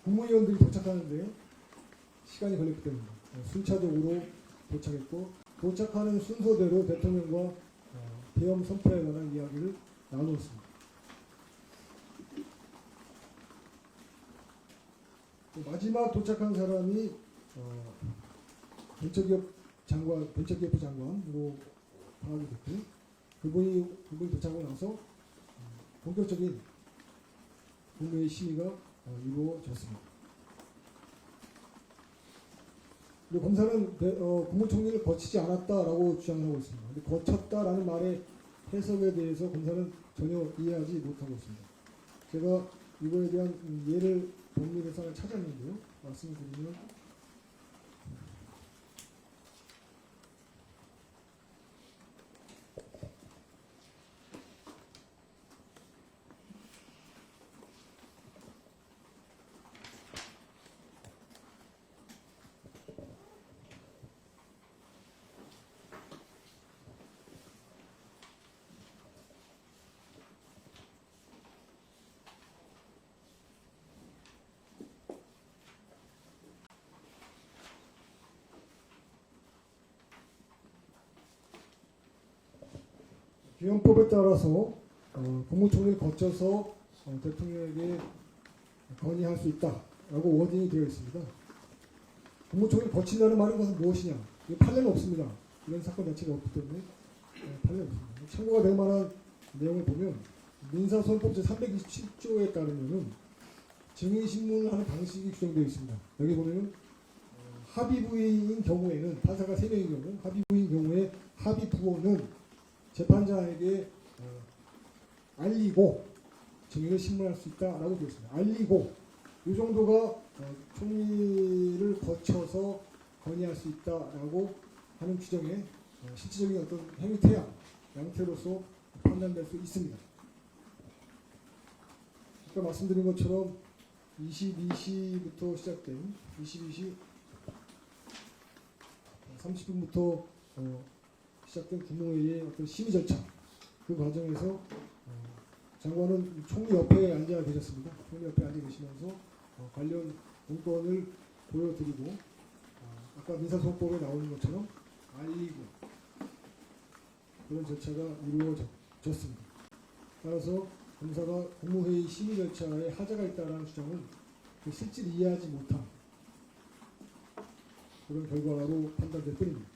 국무위원들이 도착하는데 시간이 걸렸기 때문입니다. 순차적으로 도착했고 도착하는 순서대로 대통령과 계엄 선포에 관한 이야기를 나누었습니다. 마지막 도착한 사람이 벤처기업부 장관으로 파악이 됐고, 그분이 도착하고 나서 본격적인 국무회의 심의가 이루어졌습니다. 그리고 검사는 국무총리를 거치지 않았다라고 주장을 하고 있습니다. 근데 거쳤다라는 말의 해석에 대해서 검사는 전혀 이해하지 못하고 있습니다. 제가 이거에 대한 예를 법률에서 하나 찾았는데요. 말씀을 드리면 기원법에 따라서 국무총리를 거쳐서 대통령에게 건의할 수 있다라고 워딩이 되어 있습니다. 국무총리를 거친다는 말은 것은 무엇이냐? 이게 판례는 없습니다. 이런 사건 자체가 없기 때문에 판례는 없습니다. 참고가 될 만한 내용을 보면 민사소송법 제327조에 따르면 증인신문을 하는 방식이 규정되어 있습니다. 여기 보면 합의부인 경우에는 판사가 3명인 경우 합의부인 경우에 합의부원은 재판장에게 알리고 증인을 신문할 수 있다라고 되어 있습니다. 알리고 이 정도가 총리를 거쳐서 건의할 수 있다라고 하는 규정에 실질적인 어떤 행위 태양, 양태로서 판단될 수 있습니다. 아까 말씀드린 것처럼 22시부터 시작된 22시 30분부터 시작된 국무회의의 어떤 심의 절차, 그 과정에서 장관은 총리 옆에 앉아 계셨습니다. 총리 옆에 앉아 계시면서 관련 문건을 보여드리고 아까 민사소송법에 나오는 것처럼 알리고 그런 절차가 이루어졌습니다. 따라서 검사가 국무회의 심의 절차에 하자가 있다는 주장은 실질 이해하지 못한 그런 결과로 판단될 뿐입니다.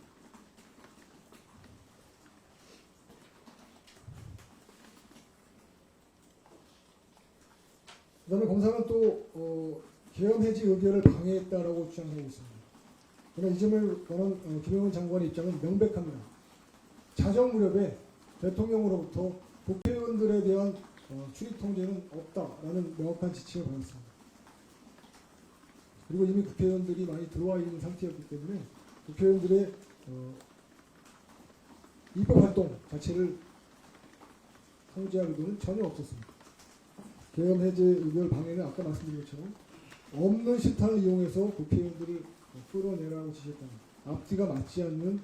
그 다음에 검사는 또 계엄 해지 의결을 방해했다라고 주장하고 있습니다. 그러나 이 점에 관한 김영훈 장관의 입장은 명백합니다. 자정 무렵에 대통령으로부터 국회의원들에 대한 출입 통제는 없다라는 명확한 지침을 받았습니다. 그리고 이미 국회의원들이 많이 들어와 있는 상태였기 때문에 국회의원들의 입법 활동 자체를 통제할 의도는 전혀 없었습니다. 계엄 해제 의결 방해는 아까 말씀드린 것처럼 없는 실탄을 이용해서 국회의원들을 끌어내라고 지시했다는 앞뒤가 맞지 않는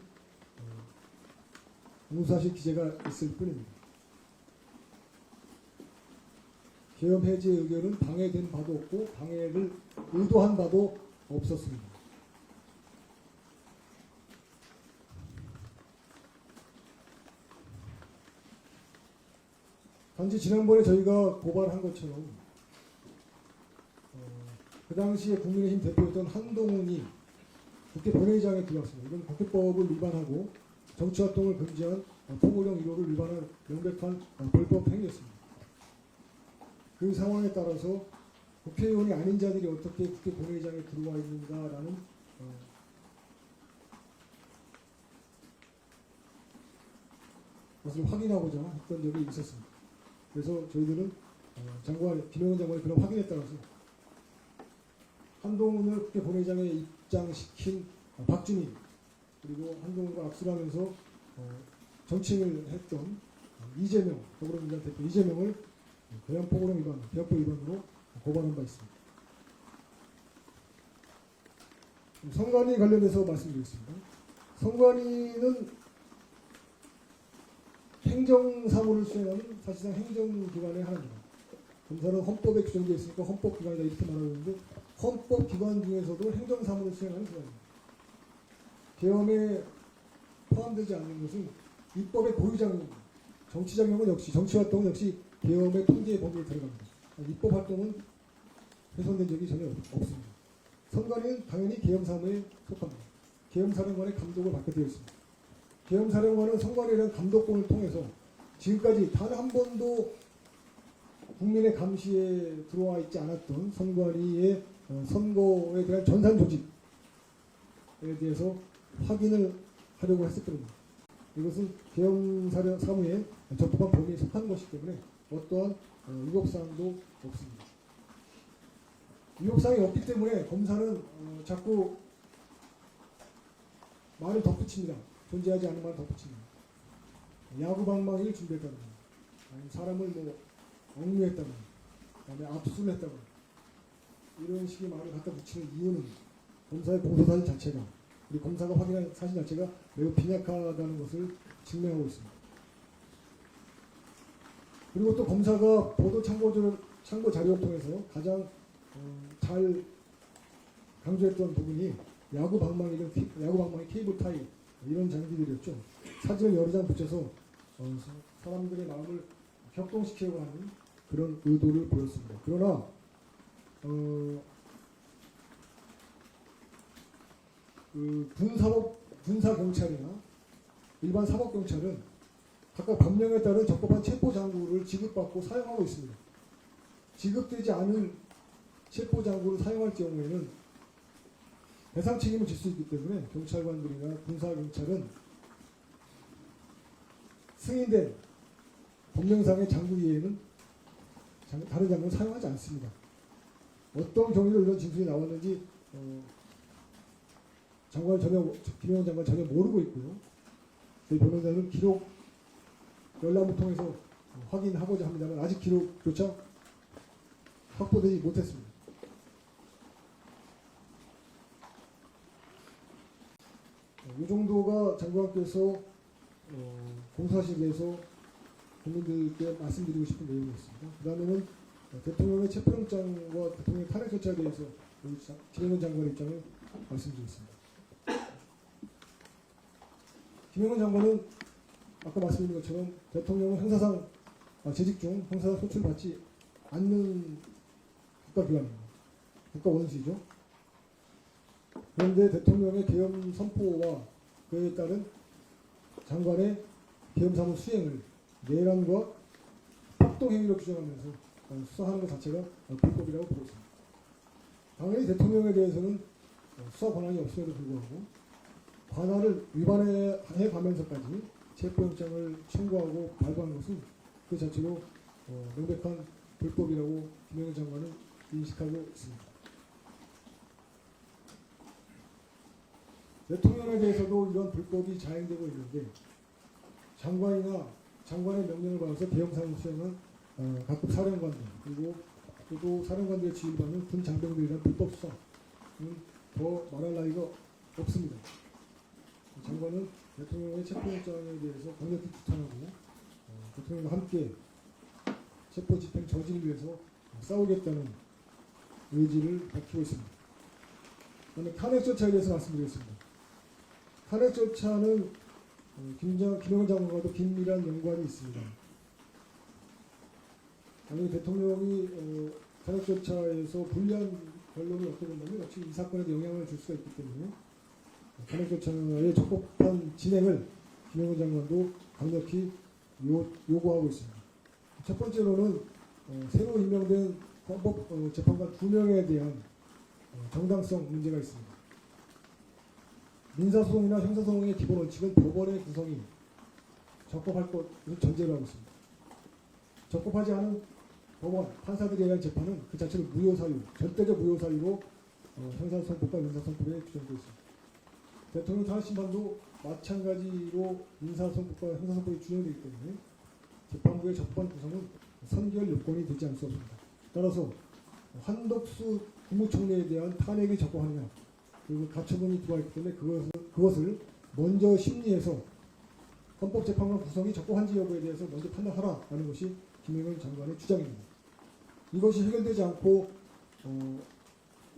무사실 기재가 있을 뿐입니다. 계엄 해제 의결은 방해된 바도 없고 방해를 의도한 바도 없었습니다. 단지 지난번에 저희가 고발한 것처럼 그 당시에 국민의힘 대표였던 한동훈이 국회 본회의장에 들어왔습니다. 이건 국회법을 위반하고 정치활동을 금지한 포고령 1호를 위반한 명백한 불법 행위였습니다. 그 상황에 따라서 국회의원이 아닌 자들이 어떻게 국회 본회의장에 들어와 있는가라는 것을 확인하고자 했던 적이 있었습니다. 그래서 저희들은 김영훈 장관의 그런 확인에 따라서 한동훈을 국회 본회의장에 입장시킨 박주민 그리고 한동훈과 악수를 하면서 정치행위를 했던 이재명 더불어민주당 대표 이재명을 괴한포고령 위반, 개혁법 위반으로 고발한 바 있습니다. 선관위 관련해서 말씀드리겠습니다. 선관위는 행정사무를 수행하는 사실상 행정기관의 하나입니다. 검사는 헌법에 규정되어 있으니까 헌법기관이다 이렇게 말하고 있는데 헌법기관 중에서도 행정사무를 수행하는 기관입니다. 계엄에 포함되지 않는 것은 입법의 고유장입니다. 정치장용은 역시 정치활동은 역시 계엄의 통제 범위에 들어갑니다. 입법활동은 훼손된 적이 전혀 없습니다. 선관위는 당연히 계엄사무에 속합니다. 계엄사령관의 감독을 받게 되어 있습니다. 계엄사령관은 선관위에 대한 감독권을 통해서 지금까지 단 한 번도 국민의 감시에 들어와 있지 않았던 선관위의 선거에 대한 전산 조직에 대해서 확인을 하려고 했을 겁니다. 이것은 계엄사무에 적법한 범위에 속한 것이기 때문에 어떠한 위법사항도 없습니다. 위법사항이 없기 때문에 검사는 자꾸 말을 덧붙입니다. 존재하지 않는 말을 덧붙입니다. 야구방망이를 준비했다는 겁니다. 아니면 사람을 뭐 억류했다는 겁니다. 그다음에 압수를 했다는 겁니다. 이런 식의 말을 갖다 붙이는 이유는 검사의 공소사실 자체가 우리 검사가 확인한 사실 자체가 매우 빈약하다는 것을 증명하고 있습니다. 그리고 또 검사가 보도 참고 자료를 통해서 가장 잘 강조했던 부분이 야구 방망이 케이블 타이 이런 장비들이었죠. 사진을 여러 장 붙여서 사람들의 마음을 격동시키려고 하는 그런 의도를 보였습니다. 그러나 군사 경찰이나 일반 사법 경찰은 각각 법령에 따른 적법한 체포 장구를 지급받고 사용하고 있습니다. 지급되지 않은 체포 장구를 사용할 경우에는 배상 책임을 질 수 있기 때문에 경찰관들이나 군사 경찰은 승인된 법령상의 장구 이외에는 다른 장구를 사용하지 않습니다. 어떤 경위로 이런 진술이 나왔는지 김영훈 장관 전혀 모르고 있고요. 저희 변호사는 기록 열람을 통해서 확인하고자 합니다만 아직 기록조차 확보되지 못했습니다. 이 정도가 장관께서 공사실에 대해서 국민들께 말씀드리고 싶은 내용이었습니다. 그 다음에는 대통령의 체포영장과 대통령의 탄핵 절차에 대해서 김영훈 장관의 입장을 말씀드리겠습니다. 김영훈 장관은 아까 말씀드린 것처럼 대통령은 형사상 재직 중 형사상 소출받지 않는 국가기관입니다. 국가원수이죠. 그런데 대통령의 계엄 선포와 그에 따른 장관의 계엄사무 수행을 내란과 폭동행위로 규정하면서 수사하는 것 자체가 불법이라고 보고 있습니다. 당연히 대통령에 대해서는 수사 권한이 없음에도 불구하고 관할을 위반해 가면서까지 체포영장을 청구하고 발부하는 것은 그 자체로 명백한 불법이라고 김영훈 장관은 인식하고 있습니다. 대통령에 대해서도 이런 불법이 자행되고 있는데 장관의 명령을 받아서 계엄사무 수행은 각급 사령관들 그리고 또 사령관들의 지휘를 받는 군 장병들에 대한 불법 수사는 더 말할 나위가 없습니다. 장관은 대통령의 체포영장에 대해서 강력히 규탄하고 대통령과 함께 체포 집행 저지를 위해서 싸우겠다는 의지를 밝히고 있습니다. 그다음에 탄핵 절차에 대해서 말씀드리겠습니다. 탄핵 절차는 김영훈 장관과도 긴밀한 연관이 있습니다. 당연히 대통령이 탄핵 절차에서 불리한 결론을 얻게 된다면 역시 이 사건에 영향을 줄 수가 있기 때문에 탄핵 절차의 적법한 진행을 김영훈 장관도 강력히 요구하고 있습니다. 첫 번째로는 새로 임명된 헌법재판관 2명에 대한 정당성 문제가 있습니다. 민사소송이나 형사소송의 기본 원칙은 법원의 구성이 적법할 것을 전제로 하고 있습니다. 적법하지 않은 법원, 판사들에 대한 재판은 그 자체로 무효사유, 절대적 무효사유로 형사소송법과 민사소송법에 규정되어 있습니다. 대통령 탄핵심판도 마찬가지로 민사소송법과 형사소송법에 규정되기 때문에 재판부의 적법한 구성은 선결 요건이 되지 않을 수 없습니다. 따라서 한덕수 국무총리에 대한 탄핵이 적법하느냐 그리고 가처분이 들어와 있기 때문에 그것을 먼저 심리해서 헌법재판관 구성이 적법한지 여부에 대해서 먼저 판단하라라는 것이 김영훈 장관의 주장입니다. 이것이 해결되지 않고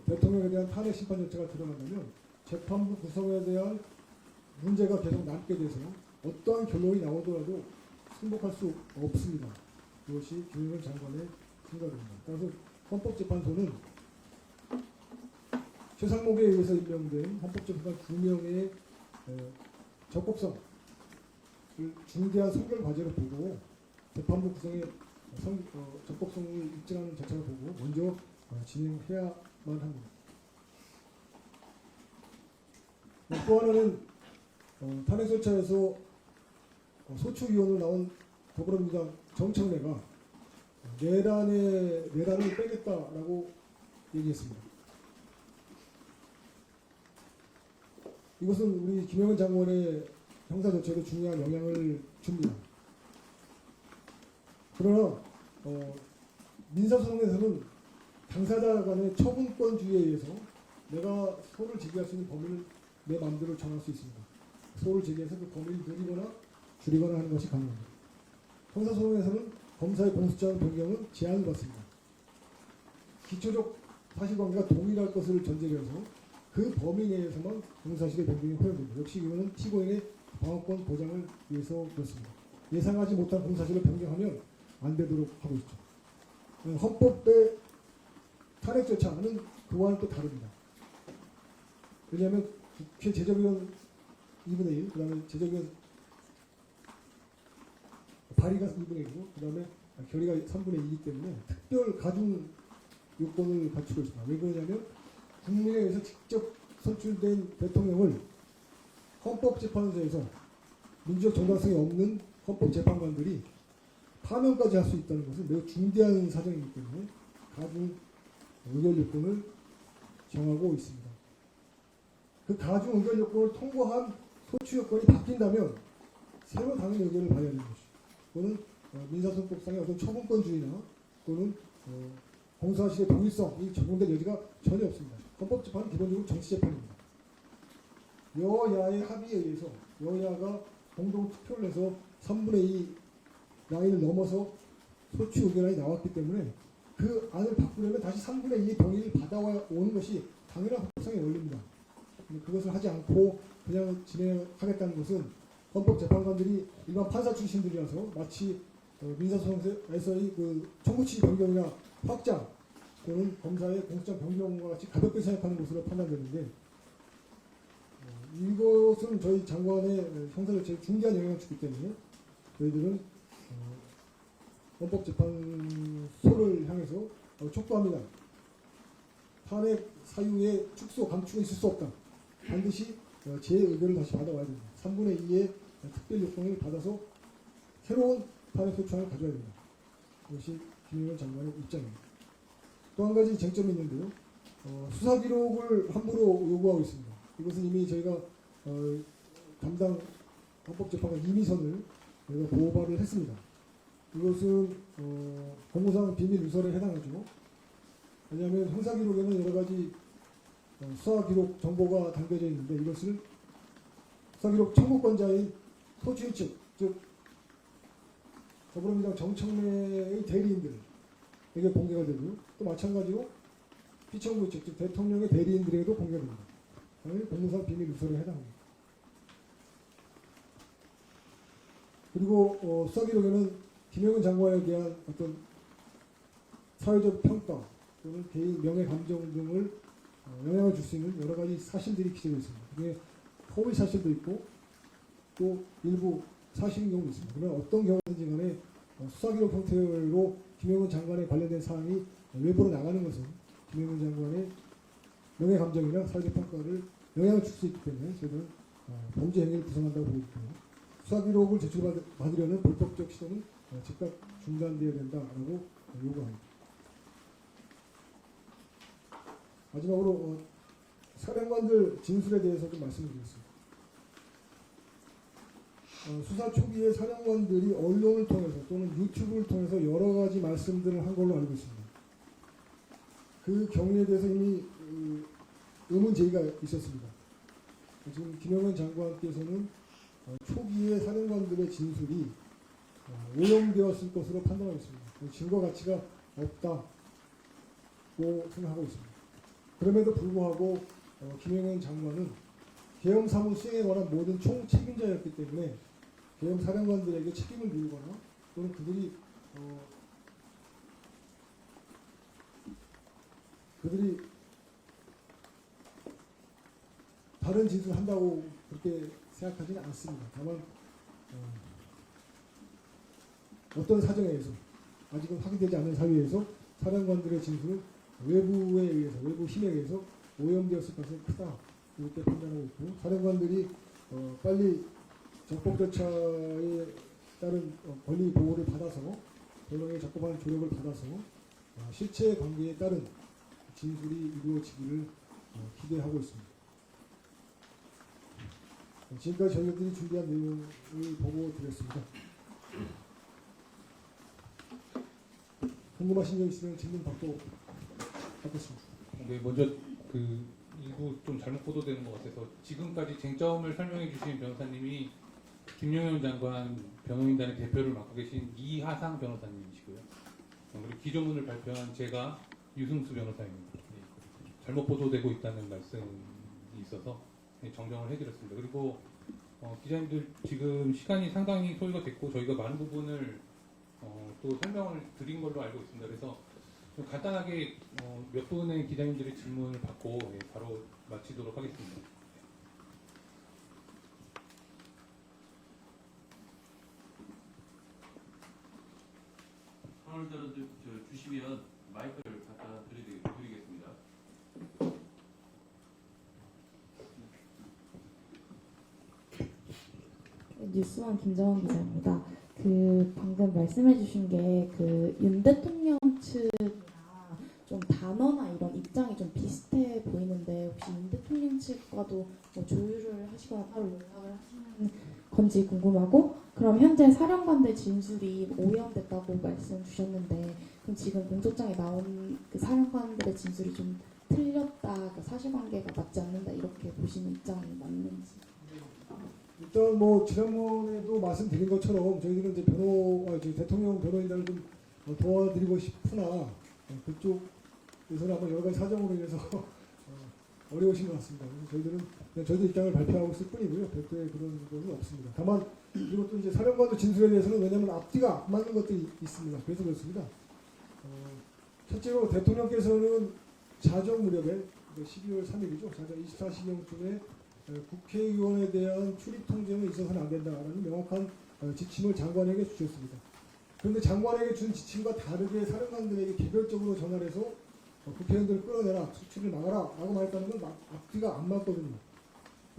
대통령에 대한 탄핵 심판 절차가 들어간다면 재판부 구성에 대한 문제가 계속 남게 돼서 어떠한 결론이 나오더라도 승복할 수 없습니다. 그것이 김영훈 장관의 생각입니다. 따라서 헌법재판소는 최상목에 의해서 임명된 헌법재판관 2명의 적법성을 중대한 선결 과제로 보고 재판부 구성의 적법성을 입증하는 절차를 보고 먼저 진행해야만 합니다. 또 하나는 탄핵 절차에서 소추위원으로 나온 더불어민주당 정청래가 내란을 빼겠다라고 얘기했습니다. 이것은 우리 김영은 장관의 형사 절차에도 중요한 영향을 줍니다. 그러나 민사소송에서는 당사자 간의 처분권주의에 의해서 내가 소를 제기할 수 있는 범위를 내 마음대로 정할 수 있습니다. 소를 제기해서 그 범위를 늘리거나 줄이거나 하는 것이 가능합니다. 형사소송에서는 검사의 공소장 변경은 제한을 받습니다. 기초적 사실관계가 동일할 것을 전제로 해서 그 범위 내에서만 공사실의 변경이 허용됩니다. 역시 이거는 피고인의 방어권 보장을 위해서 그렇습니다. 예상하지 못한 공사실을 변경하면 안 되도록 하고 있죠. 헌법의 탄핵 절차는 그와는 또 다릅니다. 왜냐하면 국회 제적의원 2분의 1, 그 다음에 제적의원 발의가 2분의 1이고, 그 다음에 결의가 3분의 2이기 때문에 특별 가중 요건을 갖추고 있습니다. 왜 그러냐면 국민에 의해서 직접 선출된 대통령을 헌법재판소에서 민주적 정당성이 없는 헌법재판관들이 파면까지 할 수 있다는 것은 매우 중대한 사정이기 때문에 가중 의결 요건을 정하고 있습니다. 그 가중 의결 요건을 통과한 소추 요건이 바뀐다면 새로 당연히 의결을 받아야 되는 것이죠. 그거는 민사소송법상의 어떤 처분권주의나 또는 공사실의 동일성이 적용될 여지가 전혀 없습니다. 헌법재판은 기본적으로 정치재판입니다. 여야의 합의에 의해서 여야가 공동 투표를 해서 3분의 2 라인을 넘어서 소추 의결안이 나왔기 때문에 그 안을 바꾸려면 다시 3분의 2의 동의를 받아오는 것이 당연한 헌법상의 원리입니다. 그것을 하지 않고 그냥 진행하겠다는 것은 헌법재판관들이 일반 판사 출신들이라서 마치 민사소송에서의 그 청구치 변경이나 확장 또는 검사의 공소장 변경과 같이 가볍게 생각하는 것으로 판단되는데 이것은 저희 장관의 형사절차에 중대한 영향을 주기 때문에 저희들은 헌법재판소를 향해서 촉구합니다. 탄핵 사유의 축소, 감축은 있을 수 없다. 반드시 재의결을 다시 받아와야 됩니다. 3분의 2의 특별 요건을 받아서 새로운 탄핵 소추안을 가져야 됩니다. 이것이 김영은 장관의 입장입니다. 또 한 가지 쟁점이 있는데요. 수사 기록을 함부로 요구하고 있습니다. 이것은 이미 저희가 담당 헌법재판관 이미선을 저희가 고발을 했습니다. 이것은 공무상 비밀 누설에 해당하죠. 왜냐하면 형사 기록에는 여러 가지 수사 기록 정보가 담겨져 있는데 이것을 수사 기록 청구권자인 소추인 측, 즉 더불어민주당 정청래의 대리인들에게 공개가 되고요. 또 마찬가지로 피청구 측, 즉 대통령의 대리인들에게도 공개가 됩니다. 당연히 공무상 비밀 누설에 해당합니다. 그리고 수사 기록에는 김영은 장관에 대한 어떤 사회적 평가 또는 개인 명예 감정 등을 영향을 줄 수 있는 여러 가지 사실들이 기재되어 있습니다. 그게 허위 사실도 있고 또 일부 사실인 경우도 있습니다. 그러나 어떤 경우든지 간에 수사 기록 형태로 김영은 장관에 관련된 사항이 외부로 나가는 것은 김영은 장관의 명예 감정이나 사회적 평가를 영향을 줄 수 있기 때문에 저희들은 범죄 행위를 구성한다고 보기 때문에 수사 기록을 제출받으려는 불법적 시도는 즉각 중단되어야 된다라고 요구합니다. 마지막으로 사령관들 진술에 대해서 좀 말씀을 드리겠습니다. 수사 초기에 사령관들이 언론을 통해서 또는 유튜브를 통해서 여러 가지 말씀들을 한 걸로 알고 있습니다. 그 경위에 대해서 이미 의문 제기가 있었습니다. 지금 김영은 장관께서는 초기에 사령관들의 진술이 오용되었을 것으로 판단하고 있습니다. 증거 가치가 없다고 생각하고 있습니다. 그럼에도 불구하고 김영은 장관은 계엄 사무 수행에 관한 모든 총책임자였기 때문에 계엄 사령관들에게 책임을 물거나 또는 그들이 다른 진술을 한다고 그렇게 생각하지는 않습니다. 다만 어떤 사정에 의해서 아직은 확인되지 않는 사유에서 사령관들의 진술은 외부에 의해서 외부 힘에 의해서 오염되었을 가능성이 크다 이렇게 판단하고 있고 사령관들이 빨리 적법 절차에 따른 권리 보호를 받아서 변호에 적법한 조력을 받아서 실체 관계에 따른 진술이 이루어지기를 기대하고 있습니다. 지금까지 저희들이 준비한 내용을 보고 드렸습니다. 궁금하신 점 있으면 질문 받고 받겠습니다. 네, 먼저 그 일부 좀 잘못 보도되는 것 같아서 지금까지 쟁점을 설명해 주신 변호사님이 김용현 장관 변호인단의 대표를 맡고 계신 이하상 변호사님이시고요. 그리고 기조문을 발표한 제가 유승수 변호사입니다. 네, 잘못 보도되고 있다는 말씀이 있어서 정정을 해드렸습니다. 그리고 기자님들 지금 시간이 상당히 소요가 됐고 저희가 많은 부분을 또 설명을 드린 걸로 알고 있습니다. 그래서 좀 간단하게 몇 분의 기자님들의 질문을 받고 바로 마치도록 하겠습니다. 손을 주시면 마이크를 갖다 드리겠습니다. 뉴스원 김정원 기자입니다. 방금 말씀해주신 게 윤 대통령 측이나 좀 단어나 이런 입장이 좀 비슷해 보이는데 혹시 윤 대통령 측과도 뭐 조율을 하시거나 따로 연락을 하시는 건지 궁금하고 그럼 현재 사령관들 진술이 오염됐다고 말씀 주셨는데 그럼 지금 공소장에 나온 그 사령관들의 진술이 좀 틀렸다, 사실관계가 맞지 않는다 이렇게 보시는 입장이 맞는지. 일단 뭐 지난번에도 말씀드린 것처럼 저희들은 이제 대통령 변호인단을 좀 도와드리고 싶으나 그쪽에서는 아마 여러 가지 사정으로 인해서 어려우신 것 같습니다. 그래서 저희들은 그냥 저희들 입장을 발표하고 있을 뿐이고요. 별도의 그런 것은 없습니다. 다만 그리고 또 이제 사령관들 진술에 대해서는 왜냐하면 앞뒤가 안 맞는 것들이 있습니다. 그래서 그렇습니다. 첫째로 대통령께서는 자정 무렵에 12월 3일이죠. 자정 24시경쯤에 국회의원에 대한 출입 통제는 있어서는 안 된다라는 명확한 지침을 장관에게 주셨습니다. 그런데 장관에게 준 지침과 다르게 사령관들에게 개별적으로 전화를 해서 국회의원들을 끌어내라, 수출을 막아라 라고 말했다는 건 앞뒤가 안 맞거든요.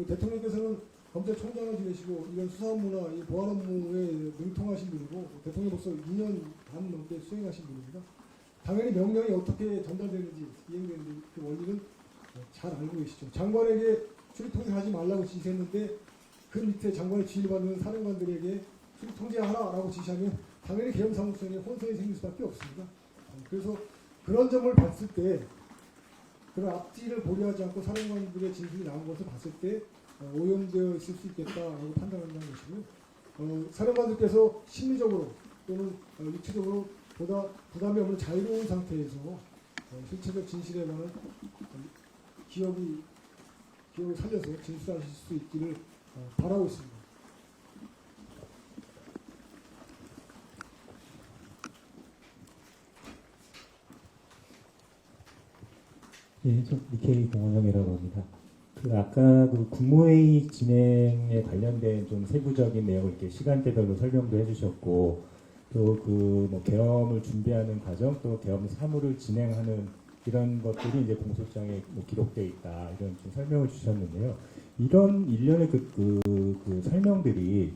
대통령께서는 검찰총장을 지내시고 이런 수사 업무나 이 보안 업무에 능통하신 분이고 대통령으로서 2년 반 넘게 수행하신 분입니다. 당연히 명령이 어떻게 전달되는지 이행되는지 그 원리는 잘 알고 계시죠. 장관에게 출입 통제하지 말라고 지시했는데 그 밑에 장관의 지휘를 받는 사령관들에게 출입 통제하라라고 지시하면 당연히 계엄사무소에 혼선이 생길 수밖에 없습니다. 그래서 그런 점을 봤을 때 그런 앞뒤를 고려하지 않고 사령관들의 진술이 나온 것을 봤을 때 오염되어 있을 수 있겠다라고 판단한다는 것이고요. 사령관들께서 심리적으로 또는 육체적으로 보다 부담이 없는 자유로운 상태에서 실체적 진실에 관한 기억을 살려서 진술하실 수 있기를 바라고 있습니다. 예, 저 니케이 공원영이라고 합니다. 아까 국무회의 진행에 관련된 좀 세부적인 내용을 이렇게 시간대별로 설명도 해주셨고, 또 뭐 계엄을 준비하는 과정, 또 계엄 사무를 진행하는 이런 것들이 이제 공소장에 기록되어 있다 이런 좀 설명을 주셨는데요. 이런 일련의 그 설명들이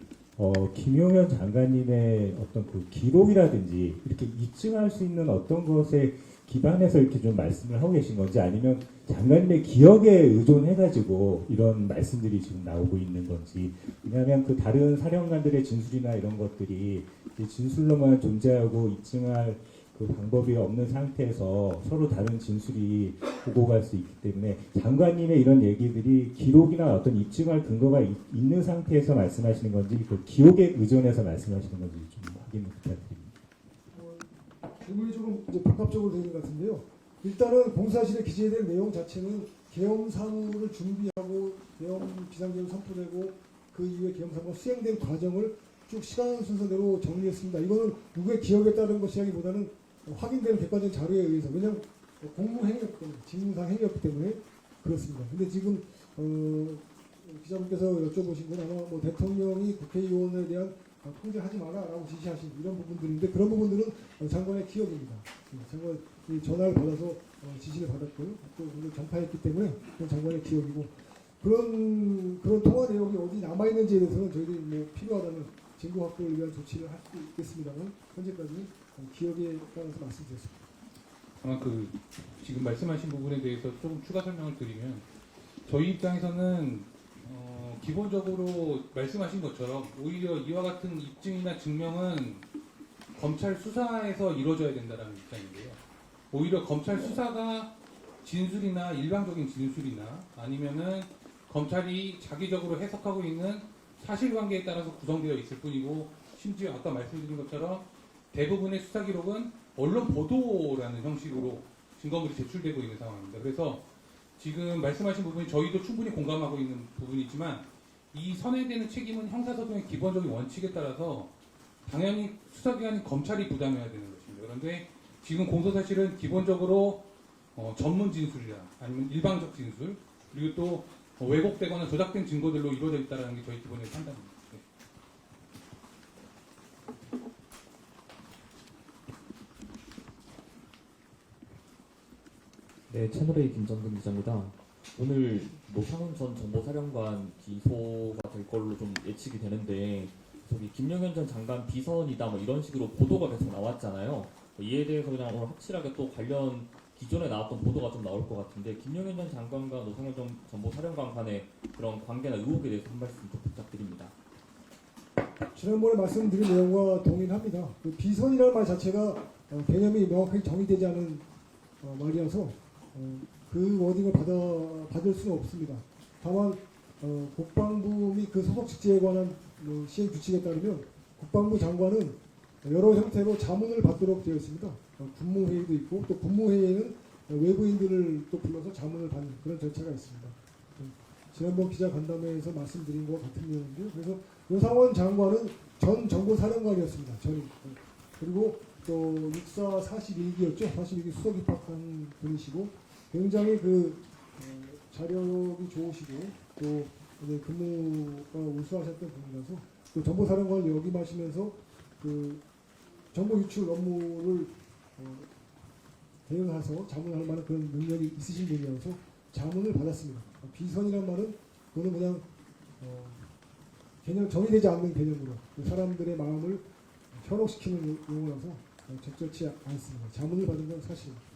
김용현 장관님의 어떤 그 기록이라든지 이렇게 입증할 수 있는 어떤 것에 기반해서 이렇게 좀 말씀을 하고 계신 건지 아니면 장관님의 기억에 의존해가지고 이런 말씀들이 지금 나오고 있는 건지. 왜냐하면 그 다른 사령관들의 진술이나 이런 것들이 진술로만 존재하고 입증할 그 방법이 없는 상태에서 서로 다른 진술이 오고 갈 수 있기 때문에 장관님의 이런 얘기들이 기록이나 어떤 입증할 근거가 있는 상태에서 말씀하시는 건지 그 기록에 의존해서 말씀하시는 건지 좀 확인 부탁드립니다. 질문이 조금 이제 복합적으로 되는 것 같은데요. 일단은 공사실에 기재된 내용 자체는 계엄 사무를 준비하고 계엄 비상계엄 선포되고 그 이후에 계엄 사무가 수행된 과정을 쭉 시간 순서대로 정리했습니다. 이거는 누구의 기억에 따른 것이라기보다는 확인되는 객관적인 자료에 의해서 왜냐하면 공무 행위였기 때문에 직무상 행위였기 때문에 그렇습니다. 근데 지금 기자분께서 여쭤보신 건 아마 뭐 대통령이 국회의원에 대한 통제하지 마라라고 지시하신 이런 부분들인데 그런 부분들은 장관의 기억입니다. 장관이 전화를 받아서 지시를 받았고요. 또 오늘 전파했기 때문에 그건 장관의 기억이고 그런 통화 내용이 어디 남아 있는지에 대해서는 저희들이 뭐 필요하다면 증거 확보를 위한 조치를 할 수 있겠습니다만 현재까지는 기억에 따라서 말씀드렸습니다. 그 지금 말씀하신 부분에 대해서 조금 추가 설명을 드리면 저희 입장에서는 기본적으로 말씀하신 것처럼 오히려 이와 같은 입증이나 증명은 검찰 수사에서 이루어져야 된다는 입장인데요. 오히려 검찰 수사가 진술이나 일방적인 진술이나 아니면은 검찰이 자기적으로 해석하고 있는 사실관계에 따라서 구성되어 있을 뿐이고 심지어 아까 말씀드린 것처럼 대부분의 수사 기록은 언론 보도라는 형식으로 증거물이 제출되고 있는 상황입니다. 그래서 지금 말씀하신 부분이 저희도 충분히 공감하고 있는 부분이지만 이 선회되는 책임은 형사소송의 기본적인 원칙에 따라서 당연히 수사기관인 검찰이 부담해야 되는 것입니다. 그런데 지금 공소사실은 기본적으로 전문 진술이나 아니면 일방적 진술 그리고 또 왜곡되거나 조작된 증거들로 이루어져 있다는 게 저희 기본의 판단입니다. 네, 채널A 김정근 기자입니다. 오늘 노상훈 전 정보사령관 기소가 될 걸로 좀 예측이 되는데 저기 김용현 전 장관 비선이다 뭐 이런 식으로 보도가 계속 나왔잖아요. 이에 대해서 그냥 오늘 확실하게 또 관련 기존에 나왔던 보도가 좀 나올 것 같은데 김용현 전 장관과 노상훈 전 정보사령관 간의 그런 관계나 의혹에 대해서 한 말씀 좀 부탁드립니다. 지난번에 말씀드린 내용과 동일합니다. 그 비선이라는 말 자체가 개념이 명확하게 정의되지 않은 말이어서 그 워딩을 받을 수는 없습니다. 다만 국방부 및 그 소속 직제에 관한 시행 규칙에 따르면 국방부 장관은 여러 형태로 자문을 받도록 되어 있습니다. 국무회의도 있고 또 국무회의에는 외부인들을 또 불러서 자문을 받는 그런 절차가 있습니다. 지난번 기자간담회에서 말씀드린 것과 같은 내용인데요. 그래서 노상원 장관은 전 정보사령관이었습니다. 전임. 그리고 또 육사 41기였죠. 41기 수석 입학한 분이시고 굉장히 자력이 좋으시고 또 이제 근무가 우수하셨던 분이라서 또 정보사령관을 역임하시면서 그 정보 유출 업무를 대응해서 자문할 만한 그런 능력이 있으신 분이어서 자문을 받았습니다. 비선이란 말은 그거는 그냥 개념 정의되지 않는 개념으로 사람들의 마음을 현혹시키는 용어라서 적절치 않습니다. 자문을 받은 건 사실입니다.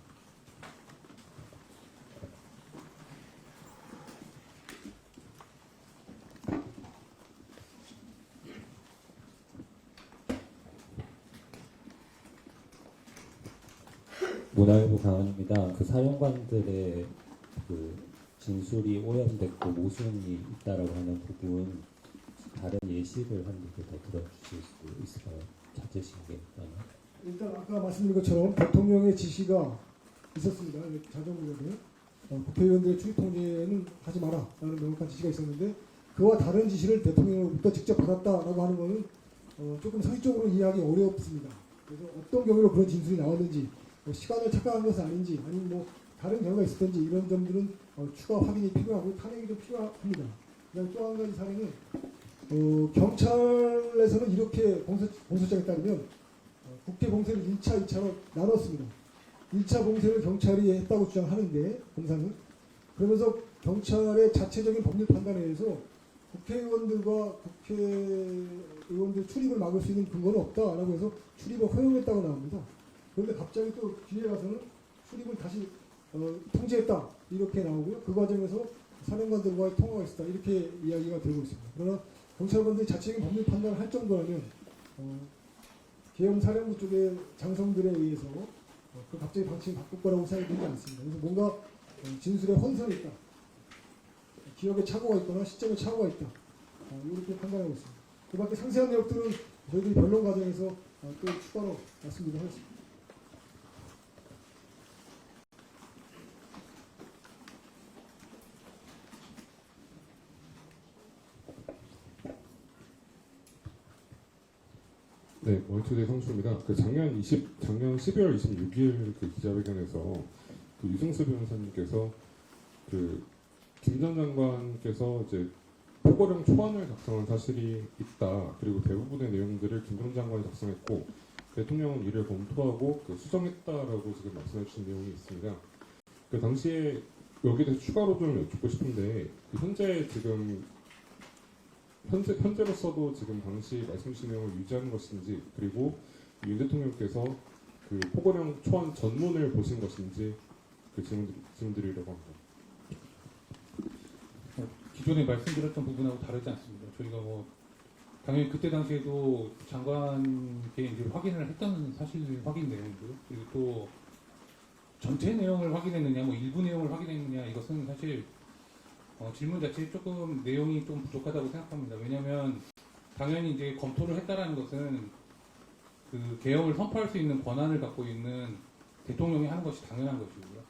문화일보 강원입니다. 그 사령관들의 그 진술이 오염됐고 모순이 있다라고 하는 부분 다른 예시를 한 개 더 들어주실 수 있을까요? 자제신게 있다면. 일단 아까 말씀드린 것처럼 대통령의 지시가 있었습니다. 자정부에는 국회의원들의 출입 통제는 하지 마라 라는 명확한 지시가 있었는데 그와 다른 지시를 대통령으로부터 직접 받았다라고 하는 것은 조금 상식적으로 이해하기 어렵습니다. 그래서 어떤 경우로 그런 진술이 나왔는지 시간을 착각한 것은 아닌지 아니면 뭐 다른 경우가 있었던지 이런 점들은 추가 확인이 필요하고 탄핵이 좀 필요합니다. 그다음 또 한 가지 사례는 경찰에서는 이렇게 공소장에 따르면 국회 공세를 1차, 2차로 나눴습니다. 1차 공세를 경찰이 했다고 주장하는데 공사는 그러면서 경찰의 자체적인 법률 판단에 의해서 국회의원들과 국회의원들 출입을 막을 수 있는 근거는 없다라고 해서 출입을 허용했다고 나옵니다. 그런데 갑자기 또 뒤에 가서는 출입을 다시 통제했다 이렇게 나오고요. 그 과정에서 사령관들과의 통화가 있었다 이렇게 이야기가 되고 있습니다. 그러나 경찰관들이 자체적인 법률 판단을 할 정도라면 계엄 사령부 쪽의 장성들에 의해서 그 갑자기 방침을 바꿀 거라고 생각이 되지 않습니다. 그래서 뭔가 진술에 혼선이 있다. 기억에 착오가 있거나 시점에 착오가 있다. 이렇게 판단하고 있습니다. 그 밖에 상세한 내용들은 저희들이 변론 과정에서 또 추가로 말씀드리도록 하겠습니다. 네, 월초대 성수입니다. 작년 12월 26일 그 기자회견에서 그 유승수 변호사님께서 그 김 전 장관께서 이제 포고령 초안을 작성한 사실이 있다. 그리고 대부분의 내용들을 김 전 장관이 작성했고 대통령은 이를 검토하고 수정했다라고 지금 말씀해 주신 내용이 있습니다. 그 당시에 여기에 대해서 추가로 좀 여쭙고 싶은데 현재로서도 지금 당시 말씀 주신 내용을 유지하는 것인지 그리고 윤 대통령께서 그 포고령 초안 전문을 보신 것인지 그 질문드리려고 합니다. 기존에 말씀드렸던 부분하고 다르지 않습니다. 저희가 당연히 그때 당시에도 장관께 이제 확인을 했던 사실 확인 내용이고요. 그리고 또 전체 내용을 확인했느냐, 일부 내용을 확인했느냐, 이것은 사실 질문 자체에 조금 내용이 좀 부족하다고 생각합니다. 왜냐하면 당연히 이제 검토를 했다라는 것은 그 개혁을 선포할 수 있는 권한을 갖고 있는 대통령이 하는 것이 당연한 것이고요.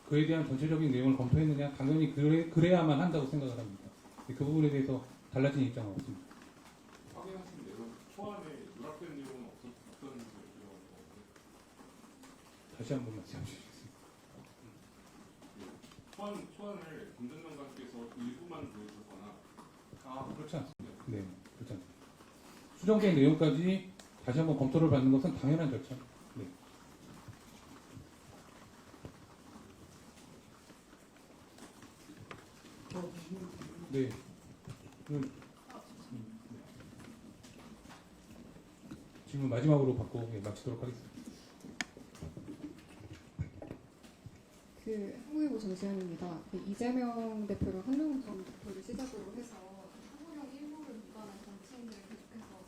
그에 대한 전체적인 내용을 검토했느냐, 당연히 그래야만 한다고 생각을 합니다. 그 부분에 대해서 달라진 입장은 없습니다. 확인하신 내용 초안에 누락된 내용은 없던 다시 한번 말씀해 주시겠습니다. 초안을 김 전 장관께서 일부만 보여주거나 그렇지 않습니다. 네, 그렇지 않습니다. 수정된 내용까지 다시 한번 검토를 받는 것은 당연한 절차입니다. 네. 네. 질문 마지막으로 받고 마치도록 하겠습니다. 한국일보 정지현입니다. 이재명 대표랑 한동훈 전 대표를 시작으로 해서 포고령 일부를 위반한 정치인들을 계속해서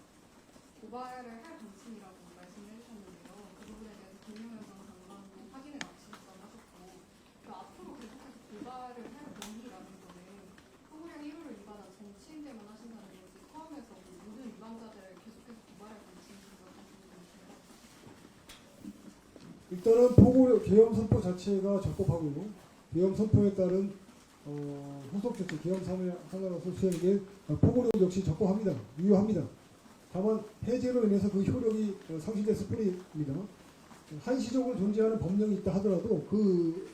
고발을 할 방침이라고 말씀을 해주셨는데요. 그 부분에 대해서 김용현 전 장관도 확인을 마치셨다고 하셨고, 앞으로 계속해서 고발을 할 범위라는 거는 포고령 일부를 위반한 정치인들만 하신다는 것을 포함해서 모든 위반자들을 계속해서 고발할 방침이라고 하셨습니다. 일단은 포고령 계엄 선포 자체가 적법하고요. 계엄 선포에 따른 후속 조치, 계엄 상관없이 수행된 포고령 역시 적법합니다. 유효합니다. 다만 해제로 인해서 그 효력이 상실됐을 뿐입니다. 한시적으로 존재하는 법령이 있다 하더라도 그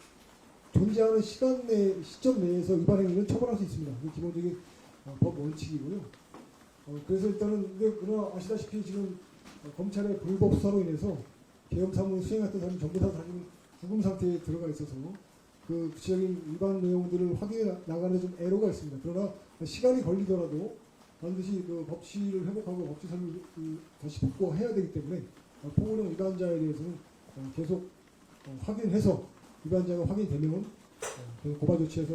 존재하는 시점 내에서 위반 행위는 처벌할 수 있습니다. 그 기본적인 법 원칙이고요. 그래서 일단은 그러나 아시다시피 지금 검찰의 불법 수사로 인해서 계엄 사무를 수행했던 사람이 전부 다 사실은 죽음 상태에 들어가 있어서 그 구체적인 위반 내용들을 확인해 나가는 좀 애로가 있습니다. 그러나 시간이 걸리더라도 반드시 그 법치를 회복하고 법치 설명을 다시 복구해야 되기 때문에 포고령 위반자에 대해서는 계속 확인해서 위반자가 확인되면 고발 조치해서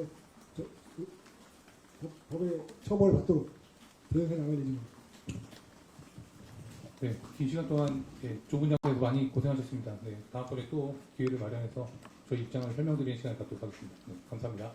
법의 처벌받도록 대응해 나갈 예정입니다. 네, 긴 시간 동안 좁은 장소에서 많이 고생하셨습니다. 네, 다음번에 또 기회를 마련해서 저희 입장을 설명드리는 시간을 갖도록 하겠습니다. 네, 감사합니다.